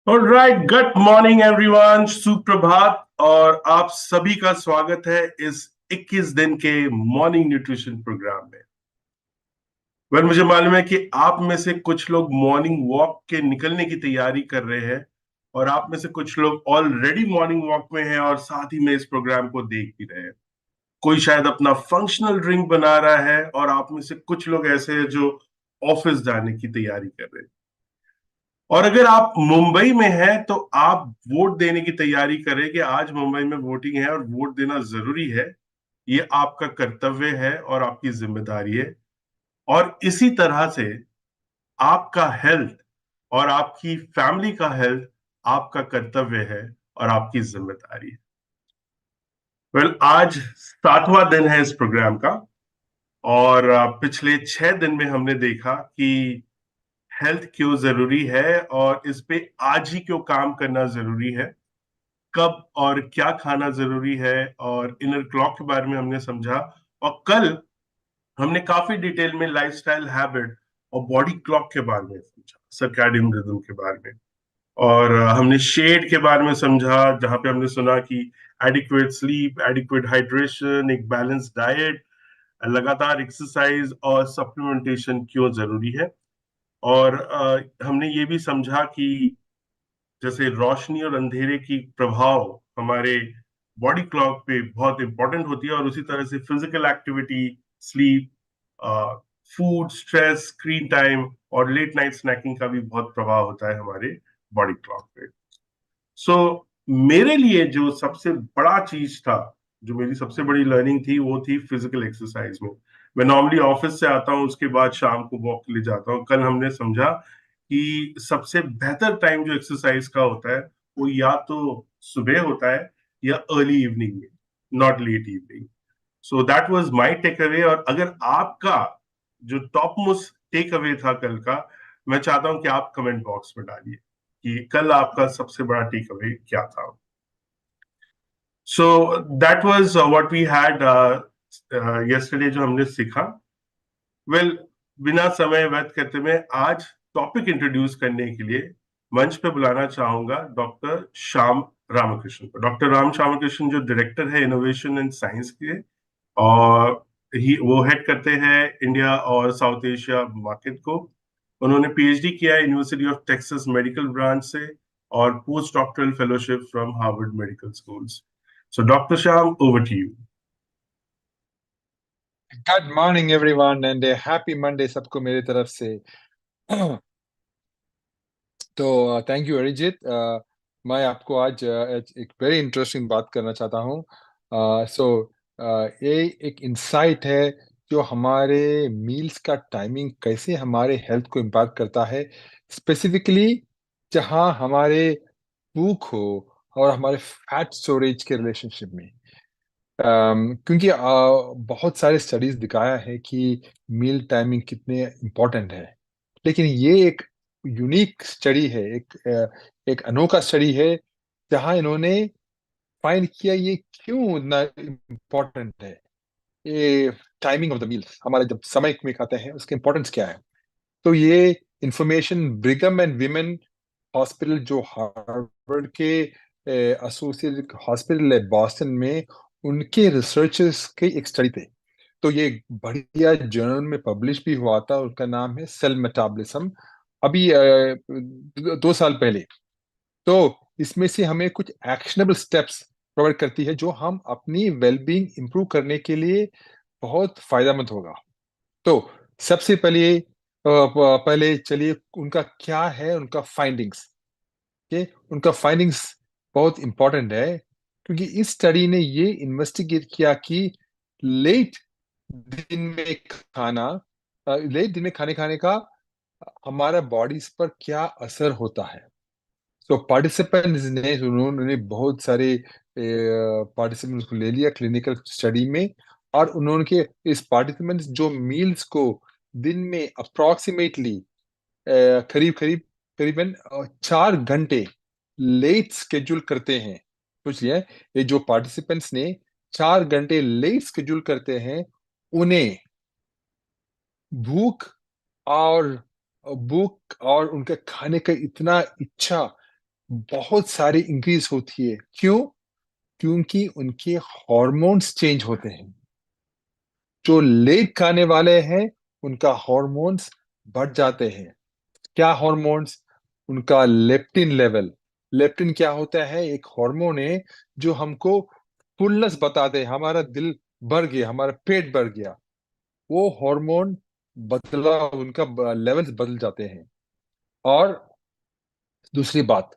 Alright, good morning everyone, सुप्रभात। और आप सभी का स्वागत है इस 21 दिन के मॉर्निंग न्यूट्रिशन प्रोग्राम में। मुझे मालूम है कि आप में से कुछ लोग मॉर्निंग वॉक के निकलने की तैयारी कर रहे हैं, और आप में से कुछ लोग ऑलरेडी मॉर्निंग वॉक में हैं और साथ ही में इस प्रोग्राम को देख भी रहे हैं। कोई शायद अपना फंक्शनल ड्रिंक बना रहा है, और आप में से कुछ लोग ऐसे हैं जो ऑफिस जाने की तैयारी कर रहे हैं। और अगर आप मुंबई में हैं तो आप वोट देने की तैयारी करें कि आज मुंबई में वोटिंग है और वोट देना जरूरी है। ये आपका कर्तव्य है और आपकी जिम्मेदारी है। और इसी तरह से आपका हेल्थ और आपकी फैमिली का हेल्थ आपका कर्तव्य है और आपकी जिम्मेदारी है। आज 7वां दिन है इस प्रोग्राम का। और पिछले 6 दिन में हमने देखा कि हेल्थ क्यों जरूरी है और इस पे आज ही क्यों काम करना जरूरी है। कब और क्या खाना जरूरी है, और इनर क्लॉक के बारे में हमने समझा। और कल हमने काफी डिटेल में लाइफस्टाइल हैबिट और बॉडी क्लॉक के बारे में समझा, सर्कैडियन रिदम के बारे में। और हमने शेड के बारे में समझा, जहां पे हमने सुना कि एडिक्वेट स्लीप, एडिक्वेट हाइड्रेशन, एक बैलेंस डाइट, लगातार एक्सरसाइज और सप्लीमेंटेशन क्यों जरूरी है। और हमने ये भी समझा कि जैसे रोशनी और अंधेरे की प्रभाव हमारे बॉडी क्लॉक पे बहुत इंपॉर्टेंट होती है, और उसी तरह से physical activity, sleep, food, stress, screen time और लेट नाइट स्नैकिंग का भी बहुत प्रभाव होता है हमारे बॉडी क्लॉक पे। सो मेरे लिए जो सबसे बड़ा चीज था, जो मेरी सबसे बड़ी लर्निंग थी, वो थी फिजिकल एक्सरसाइज में। मैं नॉर्मली ऑफिस से आता हूँ, उसके बाद शाम को वॉक के लिए जाता हूँ। कल हमने समझा कि सबसे बेहतर टाइम जो एक्सरसाइज का होता है वो या तो सुबह होता है या अर्ली इवनिंग में, not late evening. So that was my takeaway. और अगर आपका जो टॉप मोस्ट टेक अवे था कल का, मैं चाहता हूं कि आप कमेंट बॉक्स में डालिए कि कल आपका सबसे बड़ा टेक अवे क्या था। So that was what we had yesterday, जो हमने सीखा। बिना समय व्यर्थ करते हुए आज टॉपिक इंट्रोड्यूस करने के लिए मंच पे बुलाना चाहूंगा डॉक्टर श्याम रामकृष्ण को। डॉक्टर राम श्यामकृष्ण जो डायरेक्टर है इनोवेशन एंड साइंस के, और वो हेड करते हैं इंडिया और साउथ एशिया मार्केट को। उन्होंने पीएचडी किया है university of Texas medical branch से, और post doctoral fellowship from Harvard medical schools. So doctor Shyam, over to you. Good morning everyone and happy Monday सबको मेरी तरफ से। तो थैंक यू अरिजीत। मैं आपको आज एक वेरी इंटरेस्टिंग बात करना चाहता हूँ। सो ये एक इंसाइट है जो हमारे मील्स का टाइमिंग कैसे हमारे हेल्थ को इम्पैक्ट करता है, स्पेसिफिकली जहाँ हमारे भूख हो और हमारे फैट स्टोरेज के रिलेशनशिप में। क्योंकि बहुत सारे स्टडीज दिखाया है कि मील टाइमिंग कितने इम्पोर्टेंट है, लेकिन ये एक यूनिक स्टडी है, एक अनोखा स्टडी है जहां इन्होंने फाइंड किया ये क्यों इतना इम्पोर्टेंट है। ये टाइमिंग ऑफ द मील्स, हमारे जब समय में खाते हैं उसका इम्पोर्टेंस क्या है। तो ये इंफॉर्मेशन ब्रिगम एंड विमेन हॉस्पिटल, जो हार्वर्ड के एसोसिएटेड हॉस्पिटल है बॉस्टन में, उनके रिसर्चर्स के एक स्टडी थे। तो ये एक बढ़िया जर्नल में पब्लिश भी हुआ था, उसका नाम है सेल मेटाबॉलिज्म। अभी 2 साल पहले। तो इसमें से हमें कुछ एक्शनेबल स्टेप्स प्रोवाइड करती है जो हम अपनी वेलबींग इंप्रूव करने के लिए बहुत फायदेमंद होगा। तो सबसे पहले चलिए उनका क्या है, उनका फाइंडिंग्स। के उनका फाइंडिंग्स बहुत इंपॉर्टेंट है, क्योंकि इस स्टडी ने ये इन्वेस्टिगेट किया कि लेट दिन में खाना लेट दिन में खाने खाने का हमारा बॉडीज पर क्या असर होता है। तो पार्टिसिपेंट्स ने उन्होंने बहुत सारे पार्टिसिपेंट्स को ले लिया क्लिनिकल स्टडी में, और उन्होंने के इस पार्टिसिपेंट्स जो मील्स को दिन में अप्रोक्सीमेटली करीब करीब करीबन 4 घंटे लेट स्केड्यूल करते हैं। सोच लिया, ये जो पार्टिसिपेंट्स ने 4 घंटे लेट स्केड्यूल करते हैं, उन्हें भूख और भूख और उनके खाने का इतना इच्छा बहुत सारी इंक्रीज होती है। क्यों? क्योंकि उनके हार्मोन्स चेंज होते हैं। जो लेट खाने वाले हैं उनका हार्मोन्स बढ़ जाते हैं। क्या हार्मोन्स? उनका लेप्टिन लेवल। लेप्टिन क्या होता है? एक हार्मोन है जो हमको फुलनेस बताते हैं, हमारा दिल भर गया, हमारा पेट भर गया। वो हार्मोन बदला, उनका लेवल्स बदल जाते हैं। और दूसरी बात,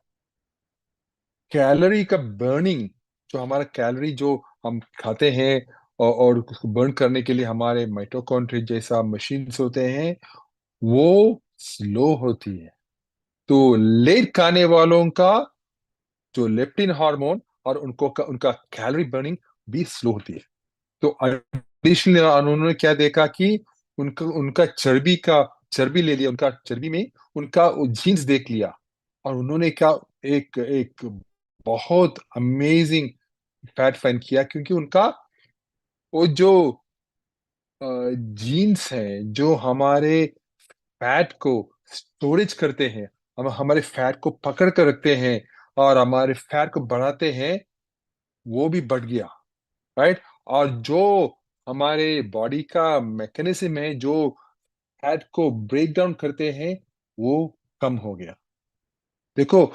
कैलोरी का बर्निंग, जो हमारा कैलोरी जो हम खाते हैं और उसको बर्न करने के लिए हमारे माइटोकॉन्ड्रिया जैसा मशीन्स होते हैं, वो स्लो होती है। तो लेट खाने वालों का जो लेप्टिन हार्मोन और उनका कैलोरी बर्निंग भी स्लो होती है। तो एडिशनली उन्होंने क्या देखा कि उनका उनका चर्बी ले लिया, उनका चर्बी में उनका जीन्स देख लिया। और उन्होंने क्या, एक एक बहुत अमेजिंग फैक्ट फाइंड किया, क्योंकि उनका वो जो जीन्स है जो हमारे फैट को स्टोरेज करते हैं, हम हमारे फैट को पकड़ कर रखते हैं और हमारे फैट को बढ़ाते हैं, वो भी बढ़ गया। राइट? और जो हमारे बॉडी का मैकेनिज्म है जो फैट को ब्रेक डाउन करते हैं, वो कम हो गया। देखो,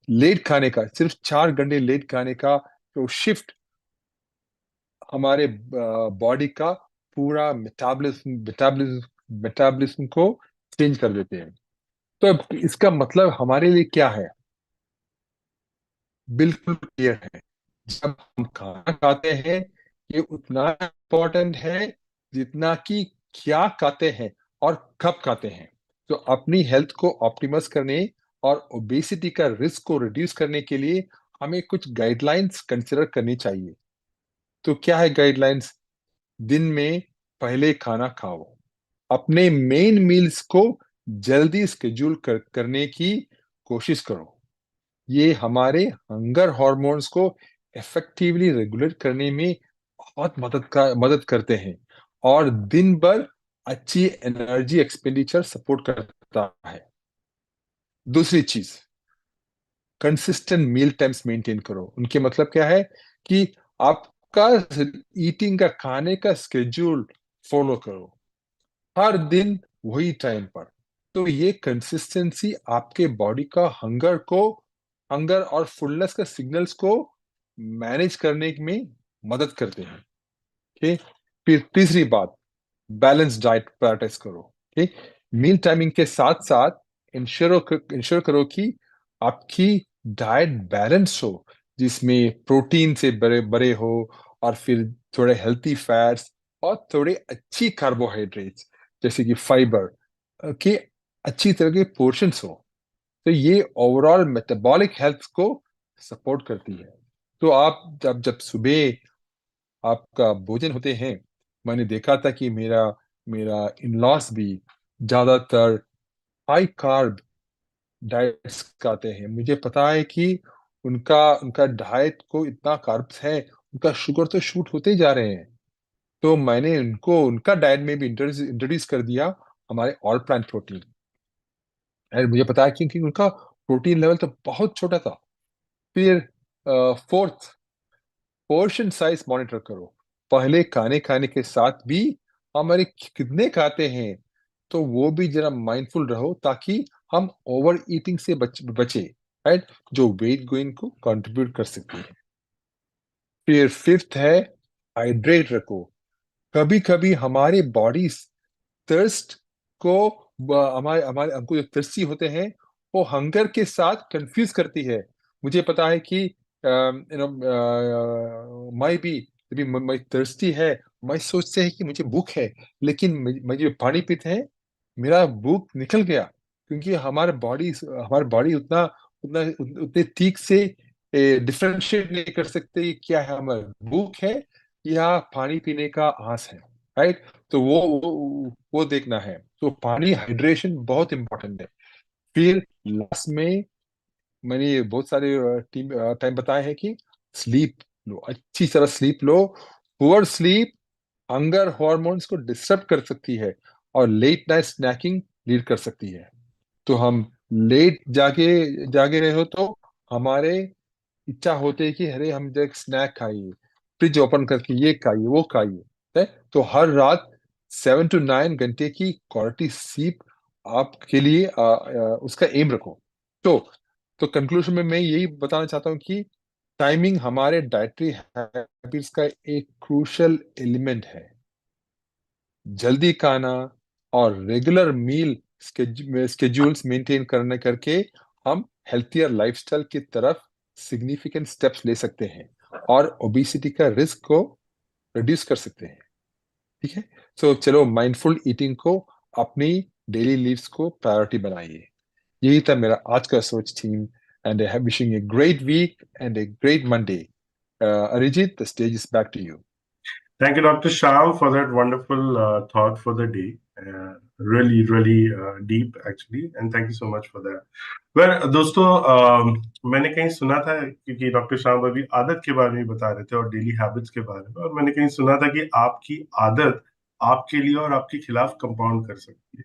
लेट खाने का, सिर्फ 4 घंटे लेट खाने का जो शिफ्ट हमारे बॉडी का पूरा मेटाबॉलिज्म को चेंज कर देते हैं। तो अब इसका मतलब हमारे लिए क्या है? बिल्कुल क्लियर है। जब हम खाना खाते हैं, ये उतना इम्पोर्टेंट है जितना कि क्या खाते हैं और कब खाते हैं। तो अपनी हेल्थ को ऑप्टिमाइज करने और ओबेसिटी का रिस्क को रिड्यूस करने के लिए हमें कुछ गाइडलाइंस कंसिडर करनी चाहिए। तो क्या है गाइडलाइंस? दिन में पहले खाना खाओ। अपने मेन मील्स को जल्दी स्केड्यूल करने की कोशिश करो। ये हमारे हंगर हॉर्मोन्स को इफेक्टिवली रेगुलेट करने में बहुत मदद करते हैं और दिन भर अच्छी एनर्जी एक्सपेंडिचर सपोर्ट करता है। दूसरी चीज, कंसिस्टेंट मील टाइम्स मेंटेन करो। उनके मतलब क्या है? कि आपका ईटिंग का, खाने का स्केड्यूल फॉलो करो, हर दिन वही टाइम पर। तो ये कंसिस्टेंसी आपके बॉडी का हंगर और फुलनेस का सिग्नल्स को मैनेज करने में मदद करते हैं। ठीक? फिर तीसरी बात, बैलेंस डाइट प्रायोरिटाइज करो। ठीक? मील टाइमिंग के साथ साथ इंश्योर करो कि आपकी डाइट बैलेंस हो, जिसमें प्रोटीन से बड़े बड़े हो और फिर थोड़े हेल्थी फैट्स और थोड़े अच्छी कार्बोहाइड्रेट्स जैसे कि फाइबर के अच्छी तरह के पोर्शंस हो। तो ये ओवरऑल मेटाबॉलिक हेल्थ को सपोर्ट करती है। तो आप जब जब सुबह आपका भोजन होते हैं, मैंने देखा था कि मेरा मेरा इन लॉस भी ज्यादातर हाई कार्ब डाइट्स खाते हैं। मुझे पता है कि उनका उनका डाइट को इतना कार्ब्स है, उनका शुगर तो शूट होते ही जा रहे हैं। तो मैंने उनको उनका डाइट में भी इंट्रोड्यूस कर दिया हमारे ऑल प्लांट प्रोटीन। और मुझे पता है क्योंकि उनका प्रोटीन लेवल तो बहुत छोटा था। फिर फोर्थ, पोर्शन साइज मॉनिटर करो। पहले खाने खाने के साथ भी हमारे कितने खाते हैं, तो वो भी जरा माइंडफुल रहो, ताकि हम ओवर ईटिंग से बचे। राइट? जो वेट गेन को कंट्रीब्यूट कर सकती है। फिर फिफ्थ है, हाइड्रेट रखो। कभी कभी हमारे बॉडी थर्स्ट को हमारे हमारे हमको जो thirsty होते हैं, वो हंगर के साथ कंफ्यूज करती है। मुझे पता है कि यू नो मैं भी जब मैं thirsty है, मैं सोचते हैं कि मुझे भूख है, लेकिन मैं जो पानी पीते हैं, मेरा भूख निकल गया। क्योंकि हमारे बॉडी उतना उतना उतने ठीक से डिफरेंशिएट नहीं कर सकते कि क्या है, हमारा भूख है या पानी पीने का आस है। राइट? तो वो देखना है। तो पानी हाइड्रेशन बहुत इंपॉर्टेंट है। फिर लास्ट में मैंने ये बहुत सारे टीम टाइम बताए हैं कि स्लीप लो, अच्छी तरह स्लीप लो। पुअर स्लीप हंगर हॉर्मोन्स को डिस्टर्ब कर सकती है और लेट नाइट स्नैकिंग लीड कर सकती है। तो हम लेट जागे जागे रहे हो तो हमारे इच्छा होती है कि अरे हम एक स्नैक खाइए, फ्रिज ओपन करके ये खाइए वो खाइए, है? तो हर रात 7 to 9 घंटे की क्वालिटी स्लीप आपके लिए उसका एम रखो। तो तो कंक्लूजन में मैं यही बताना चाहता हूँ कि टाइमिंग हमारे डाइटरी हैबिट्स का एक क्रूशियल एलिमेंट है। जल्दी खाना और रेगुलर मील स्केड्यूल्स मेंटेन करने करके हम हेल्थियर लाइफस्टाइल की तरफ सिग्निफिकेंट स्टेप्स ले सकते हैं और ओबेसिटी का रिस्क को रिड्यूस कर सकते हैं। ठीक है, सो चलो माइंडफुल ईटिंग को अपनी डेली लीव्स को प्रायोरिटी बनाइए। यही था मेरा आज का सोच theme, and I have wishing a great week and a great Monday. Arijit, the stage is back to you. Thank you, Dr. Sham, for that wonderful thought for the day. Really, really deep, actually. And thank you so much for that. Well, दोस्तों, मैंने कहीं सुना था, क्योंकि doctor शाम अभी आदत के बारे में बता रहे थे और डेली हैबिट्स के बारे में, और मैंने कहीं सुना था कि आपकी आदत आपके लिए और आपके खिलाफ कंपाउंड कर सकती है।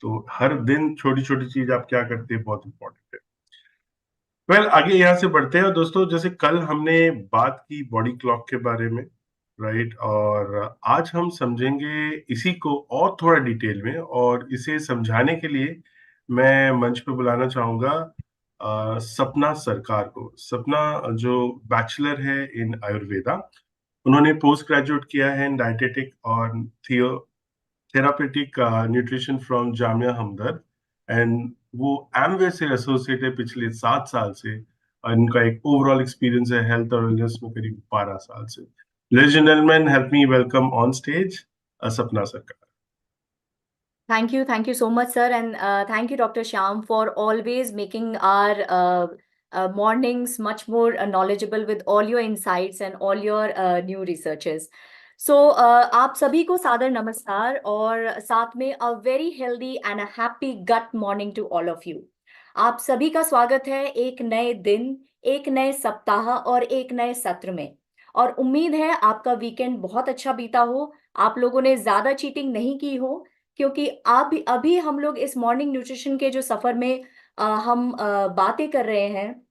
तो हर दिन छोटी छोटी चीज आप क्या करते हैं, बहुत इंपॉर्टेंट है। आगे यहाँ से बढ़ते हैं दोस्तों। जैसे कल हमने बात की बॉडी क्लॉक के बारे में, राइट, और आज हम समझेंगे इसी को और थोड़ा डिटेल में, और इसे समझाने के लिए मैं मंच पे बुलाना चाहूंगा सपना सरकार को। सपना जो बैचलर है इन आयुर्वेदा, उन्होंने पोस्ट ग्रेजुएट किया है इन डाइटेटिक और therapeutic nutrition from Jamia Hamdard, and वो एमवे से एसोसिएट है पिछले 7 साल से, और इनका एक ओवरऑल एक्सपीरियंस है हेल्थ और वेलनेस में करीब 12 साल से। Ladies and gentleman, help me welcome on stage सपना सरकार। Thank you so much, sir, and thank you, Dr. Shyam, for always making our mornings much more knowledgeable with all your insights and all your new researches. So, आप सभी को सादर नमस्कार और साथ में a very healthy and a happy gut morning to all of you. आप सभी का स्वागत है एक नए दिन, एक नए सप्ताह और एक नए सत्र में। और उम्मीद है आपका वीकेंड बहुत अच्छा बीता हो, आप लोगों ने ज्यादा चीटिंग नहीं की हो, क्योंकि अभी अभी हम लोग इस मॉर्निंग न्यूट्रिशन के जो सफर में हम बातें कर रहे हैं,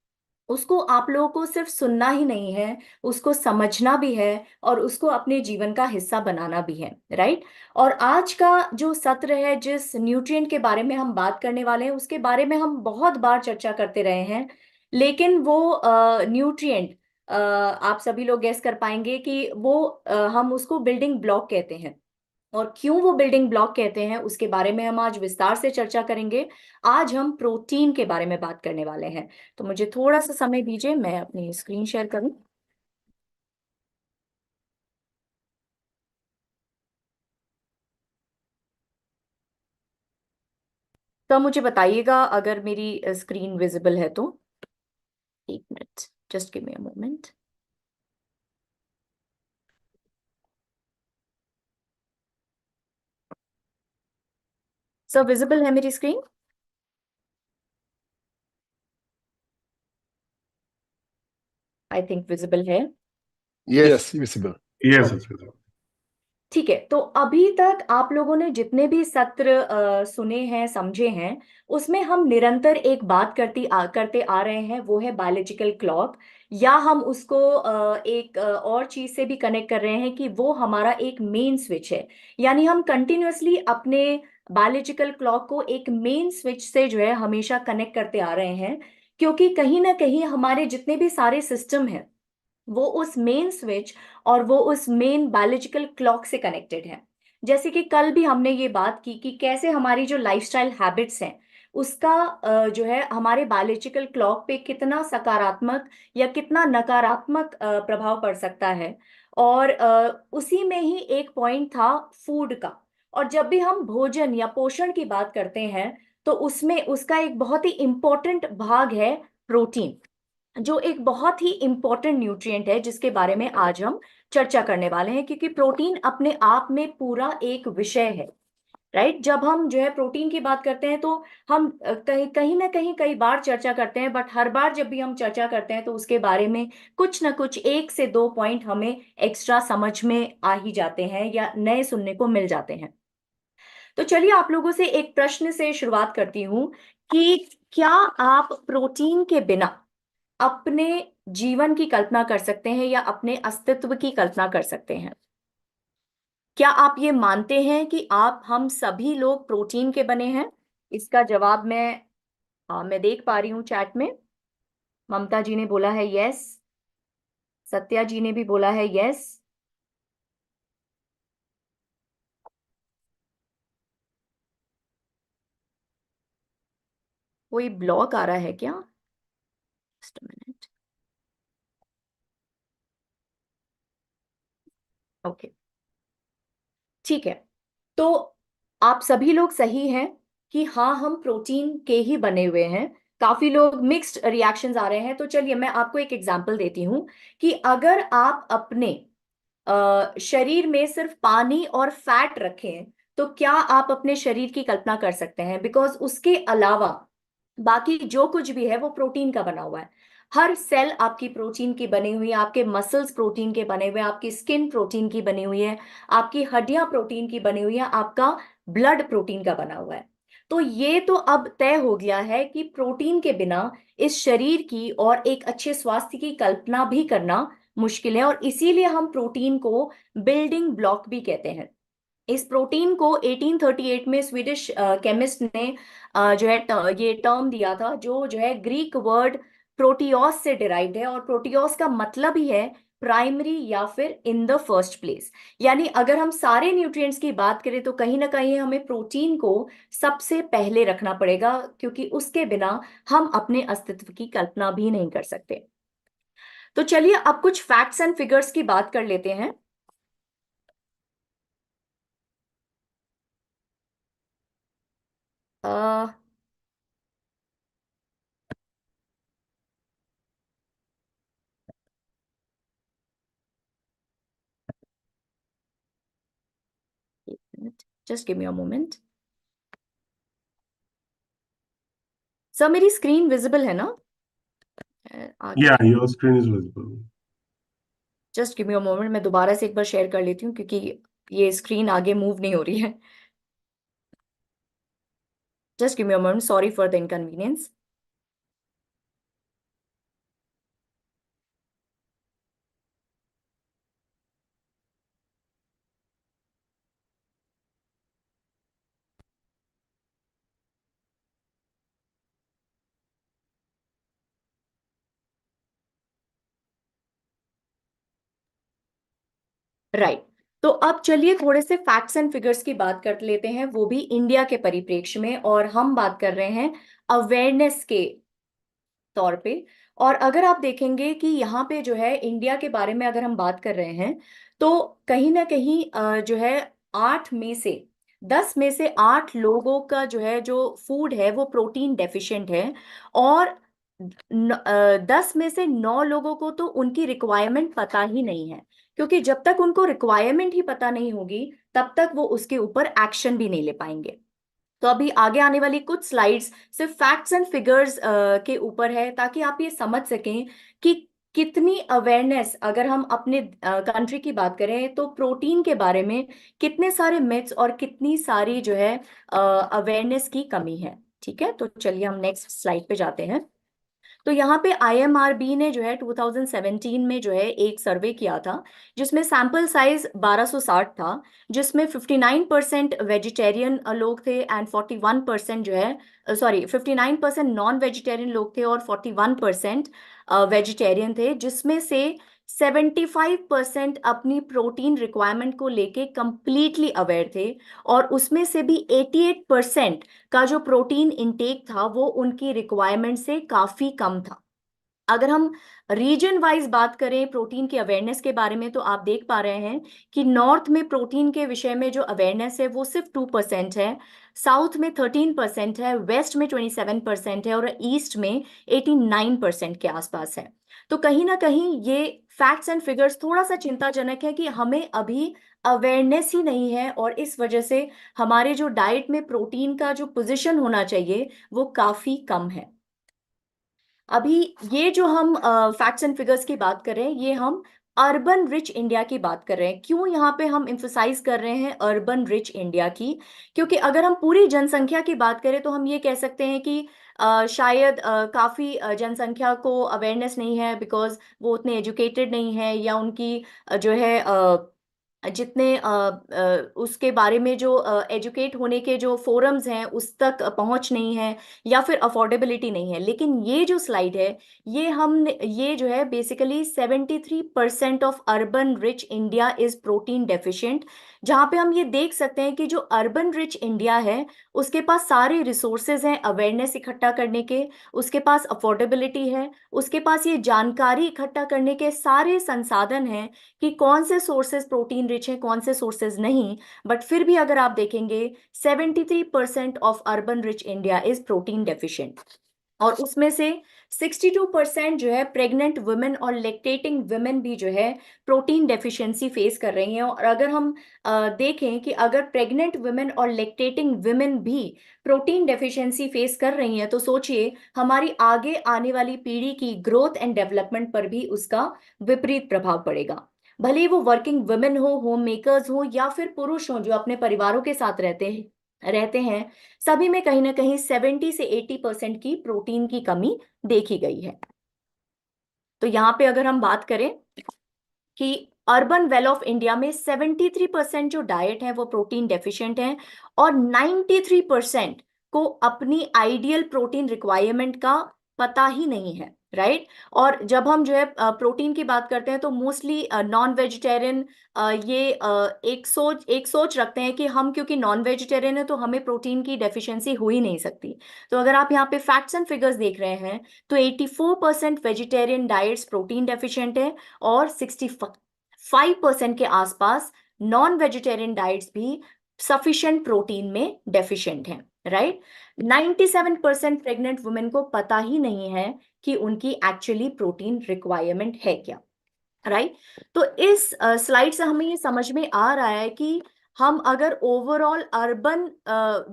उसको आप लोगों को सिर्फ सुनना ही नहीं है, उसको समझना भी है और उसको अपने जीवन का हिस्सा बनाना भी है, राइट। और आज का जो सत्र है, जिस न्यूट्रिएंट के बारे में हम बात करने वाले हैं, उसके बारे में हम बहुत बार चर्चा करते रहे हैं, लेकिन वो न्यूट्रिएंट आप सभी लोग गेस कर पाएंगे कि वो हम उसको बिल्डिंग ब्लॉक कहते हैं। और क्यों वो बिल्डिंग ब्लॉक कहते हैं, उसके बारे में हम आज विस्तार से चर्चा करेंगे। आज हम प्रोटीन के बारे में बात करने वाले हैं। तो मुझे थोड़ा सा समय दीजिए, मैं अपनी स्क्रीन शेयर करूं। तो मुझे बताइएगा अगर मेरी स्क्रीन विजिबल है तो। एक minute, just give me a moment. Sir, visible है मेरी स्क्रीन? आई थिंक विजिबल है। Yes, visible. यस। ठीक है, तो अभी तक आप लोगों ने जितने भी सत्र सुने हैं, समझे हैं, उसमें हम निरंतर एक बात करते आ रहे हैं, वो है बायोलॉजिकल क्लॉक। या हम उसको एक और चीज से भी कनेक्ट कर रहे हैं कि वो हमारा एक मेन स्विच है। यानी हम कंटिन्यूअसली अपने बायोलॉजिकल क्लॉक को एक मेन स्विच से जो है हमेशा कनेक्ट करते आ रहे हैं, क्योंकि कहीं ना कहीं हमारे जितने भी सारे सिस्टम हैं, वो उस मेन स्विच और वो उस मेन बायोलॉजिकल क्लॉक से कनेक्टेड है। जैसे कि कल भी हमने ये बात की कि कैसे हमारी जो लाइफस्टाइल हैबिट्स हैं, उसका जो है हमारे बायोलॉजिकल क्लॉक पे कितना सकारात्मक या कितना नकारात्मक प्रभाव पड़ सकता है। और उसी में ही एक पॉइंट था फूड का। और जब भी हम भोजन या पोषण की बात करते हैं, तो उसमें उसका एक बहुत ही इंपॉर्टेंट भाग है प्रोटीन, जो एक बहुत ही इंपॉर्टेंट न्यूट्रिएंट है, जिसके बारे में आज हम चर्चा करने वाले हैं। क्योंकि प्रोटीन अपने आप में पूरा एक विषय है, राइट। जब हम जो है प्रोटीन की बात करते हैं, तो हम कहीं कहीं ना कहीं कई बार चर्चा करते हैं, बट हर बार जब भी हम चर्चा करते हैं तो उसके बारे में कुछ ना कुछ एक से दो पॉइंट हमें एक्स्ट्रा समझ में आ ही जाते हैं या नए सुनने को मिल जाते हैं। तो चलिए, आप लोगों से एक प्रश्न से शुरुआत करती हूँ कि क्या आप प्रोटीन के बिना अपने जीवन की कल्पना कर सकते हैं या अपने अस्तित्व की कल्पना कर सकते हैं? क्या आप ये मानते हैं कि हम सभी लोग प्रोटीन के बने हैं? इसका जवाब मैं देख पा रही हूँ चैट में। ममता जी ने बोला है यस, सत्या जी ने भी बोला है यस। कोई ब्लॉक आ रहा है क्या? Just a minute. ओके, ठीक है। तो आप सभी लोग सही हैं कि हाँ, हम प्रोटीन के ही बने हुए हैं। काफी लोग मिक्स्ड रिएक्शंस आ रहे हैं, तो चलिए मैं आपको एक एग्जांपल देती हूँ कि अगर आप अपने शरीर में सिर्फ पानी और फैट रखें तो क्या आप अपने शरीर की कल्पना कर सकते हैं? बिकॉज उसके अलावा बाकी जो कुछ भी है वो प्रोटीन का बना हुआ है। हर सेल आपकी प्रोटीन की बनी हुई है, आपके मसल्स प्रोटीन के बने हुए हैं, आपकी स्किन प्रोटीन की बनी हुई है, आपकी हड्डियां प्रोटीन की बनी हुई है, आपका ब्लड प्रोटीन का बना हुआ है। तो ये तो अब तय हो गया है कि प्रोटीन के बिना इस शरीर की और एक अच्छे स्वास्थ्य की कल्पना भी करना मुश्किल है, और इसीलिए हम प्रोटीन को बिल्डिंग ब्लॉक भी कहते हैं। इस प्रोटीन को 1838 में स्वीडिश केमिस्ट ने जो है ये टर्म दिया था, जो है ग्रीक वर्ड प्रोटियोस से डिराइव्ड है, और प्रोटियोस का मतलब ही है प्राइमरी या फिर इन द फर्स्ट प्लेस। यानी अगर हम सारे न्यूट्रिएंट्स की बात करें तो कहीं ना कहीं हमें प्रोटीन को सबसे पहले रखना पड़ेगा, क्योंकि उसके बिना हम अपने अस्तित्व की कल्पना भी नहीं कर सकते। तो चलिए अब कुछ फैक्ट्स एंड फिगर्स की बात कर लेते हैं। Uh, just give me a moment. Sir मेरी स्क्रीन विजिबल है ना? आगे Yeah, your screen is visible. Just give me a moment, मैं दोबारा से एक बार शेयर कर लेती हूँ क्योंकि ये स्क्रीन आगे मूव नहीं हो रही है। Just give me a moment, sorry for the inconvenience. Right. तो अब चलिए थोड़े से फैक्ट्स एंड फिगर्स की बात कर लेते हैं, वो भी इंडिया के परिप्रेक्ष्य में, और हम बात कर रहे हैं अवेयरनेस के तौर पे। और अगर आप देखेंगे कि यहाँ पे जो है इंडिया के बारे में अगर हम बात कर रहे हैं तो कहीं ना कहीं जो है 10 में से 8 लोगों का जो है जो फूड है वो प्रोटीन डेफिशिएंट है, और 10 में से 9 लोगों को तो उनकी रिक्वायरमेंट पता ही नहीं है, क्योंकि जब तक उनको रिक्वायरमेंट ही पता नहीं होगी तब तक वो उसके ऊपर एक्शन भी नहीं ले पाएंगे। तो अभी आगे आने वाली कुछ स्लाइड्स सिर्फ फैक्ट्स एंड फिगर्स के ऊपर है, ताकि आप ये समझ सकें कि कितनी अवेयरनेस, अगर हम अपने कंट्री की बात करें तो प्रोटीन के बारे में कितने सारे मिथ्स और कितनी सारी जो है अवेयरनेस की कमी है। ठीक है, तो चलिए हम नेक्स्ट स्लाइड पे जाते हैं। तो यहाँ पे IMRB ने जो है 2017 में जो है एक सर्वे किया था, जिसमें सैंपल साइज 1260 था, जिसमें 59% वेजिटेरियन लोग थे एंड 41% जो है, सॉरी 59% नॉन वेजिटेरियन लोग थे और 41% वेजिटेरियन थे, जिसमें से 75% अपनी प्रोटीन रिक्वायरमेंट को लेके कंप्लीटली अवेयर थे, और उसमें से भी 88% का जो प्रोटीन इंटेक था वो उनकी रिक्वायरमेंट से काफी कम था। अगर हम रीजन वाइज बात करें प्रोटीन की अवेयरनेस के बारे में, तो आप देख पा रहे हैं कि नॉर्थ में प्रोटीन के विषय में जो अवेयरनेस है वो सिर्फ 2% है, साउथ में 13% है, वेस्ट में 27% है, और ईस्ट में 89% के आसपास है। तो कहीं ना कहीं ये फैक्ट्स एंड फिगर्स थोड़ा सा चिंताजनक है कि हमें अभी अवेयरनेस ही नहीं है, और इस वजह से हमारे जो डाइट में प्रोटीन का जो पोजीशन होना चाहिए वो काफी कम है। अभी ये जो हम फैक्ट्स एंड फिगर्स की बात कर रहे हैं, ये हम अर्बन रिच इंडिया की बात कर रहे हैं। क्यों यहाँ पे हम एम्फसाइज कर रहे हैं अर्बन रिच इंडिया की? क्योंकि अगर हम पूरी जनसंख्या की बात करें तो हम ये कह सकते हैं कि शायद काफी जनसंख्या को अवेयरनेस नहीं है, बिकॉज वो उतने एजुकेटेड नहीं है, या उनकी जो है जितने उसके बारे में जो एजुकेट होने के जो फोरम्स हैं उस तक पहुंच नहीं है, या फिर अफोर्डेबिलिटी नहीं है। लेकिन ये जो स्लाइड है, ये जो है basically 73% of urban rich India is protein deficient, जहां पे हम ये देख सकते हैं कि जो अर्बन रिच इंडिया है उसके पास सारे रिसोर्सेज हैं अवेयरनेस इकट्ठा करने के, उसके पास अफोर्डेबिलिटी है, उसके पास ये जानकारी इकट्ठा करने के सारे संसाधन हैं कि कौन से सोर्सेज प्रोटीन रिच हैं, कौन से सोर्सेज नहीं। बट फिर भी अगर आप देखेंगे 73% of urban rich India is protein deficient, और उसमें से 62% जो है प्रेग्नेंट वुमेन और लेक्टेटिंग वुमेन भी जो है प्रोटीन डेफिशिएंसी फेस कर रही हैं। और अगर हम देखें कि अगर प्रेग्नेंट वुमेन और लेक्टेटिंग वुमेन भी प्रोटीन डेफिशिएंसी फेस कर रही हैं, तो सोचिए हमारी आगे आने वाली पीढ़ी की ग्रोथ एंड डेवलपमेंट पर भी उसका विपरीत प्रभाव पड़ेगा। भले ही वो वर्किंग वुमेन हो, होम मेकर्स हो, या फिर पुरुष हो जो अपने परिवारों के साथ रहते हैं, सभी में कहीं ना कहीं 70 से 80% की प्रोटीन की कमी देखी गई है। तो यहाँ पे अगर हम बात करें कि अर्बन वेल ऑफ इंडिया में 73% जो डाइट है वो प्रोटीन डेफिशिएंट है, और 93% को अपनी आइडियल प्रोटीन रिक्वायरमेंट का पता ही नहीं है, राइट। और जब हम जो है प्रोटीन की बात करते हैं तो मोस्टली नॉन वेजिटेरियन ये एक सोच रखते हैं कि हम क्योंकि नॉन वेजिटेरियन है तो हमें प्रोटीन की डेफिशिएंसी हो ही नहीं सकती। तो अगर आप यहाँ पे फैक्ट्स एंड फिगर्स देख रहे हैं तो 84% वेजिटेरियन डाइट्स प्रोटीन डेफिशिएंट है, और 65% के आसपास नॉन वेजिटेरियन डाइट्स भी सफिशिएंट प्रोटीन में डेफिशिएंट हैं, राइट। 97% प्रेग्नेंट वुमेन को पता ही नहीं है कि उनकी एक्चुअली प्रोटीन रिक्वायरमेंट है क्या, राइट। तो इस स्लाइड से हमें ये समझ में आ रहा है कि हम अगर overall urban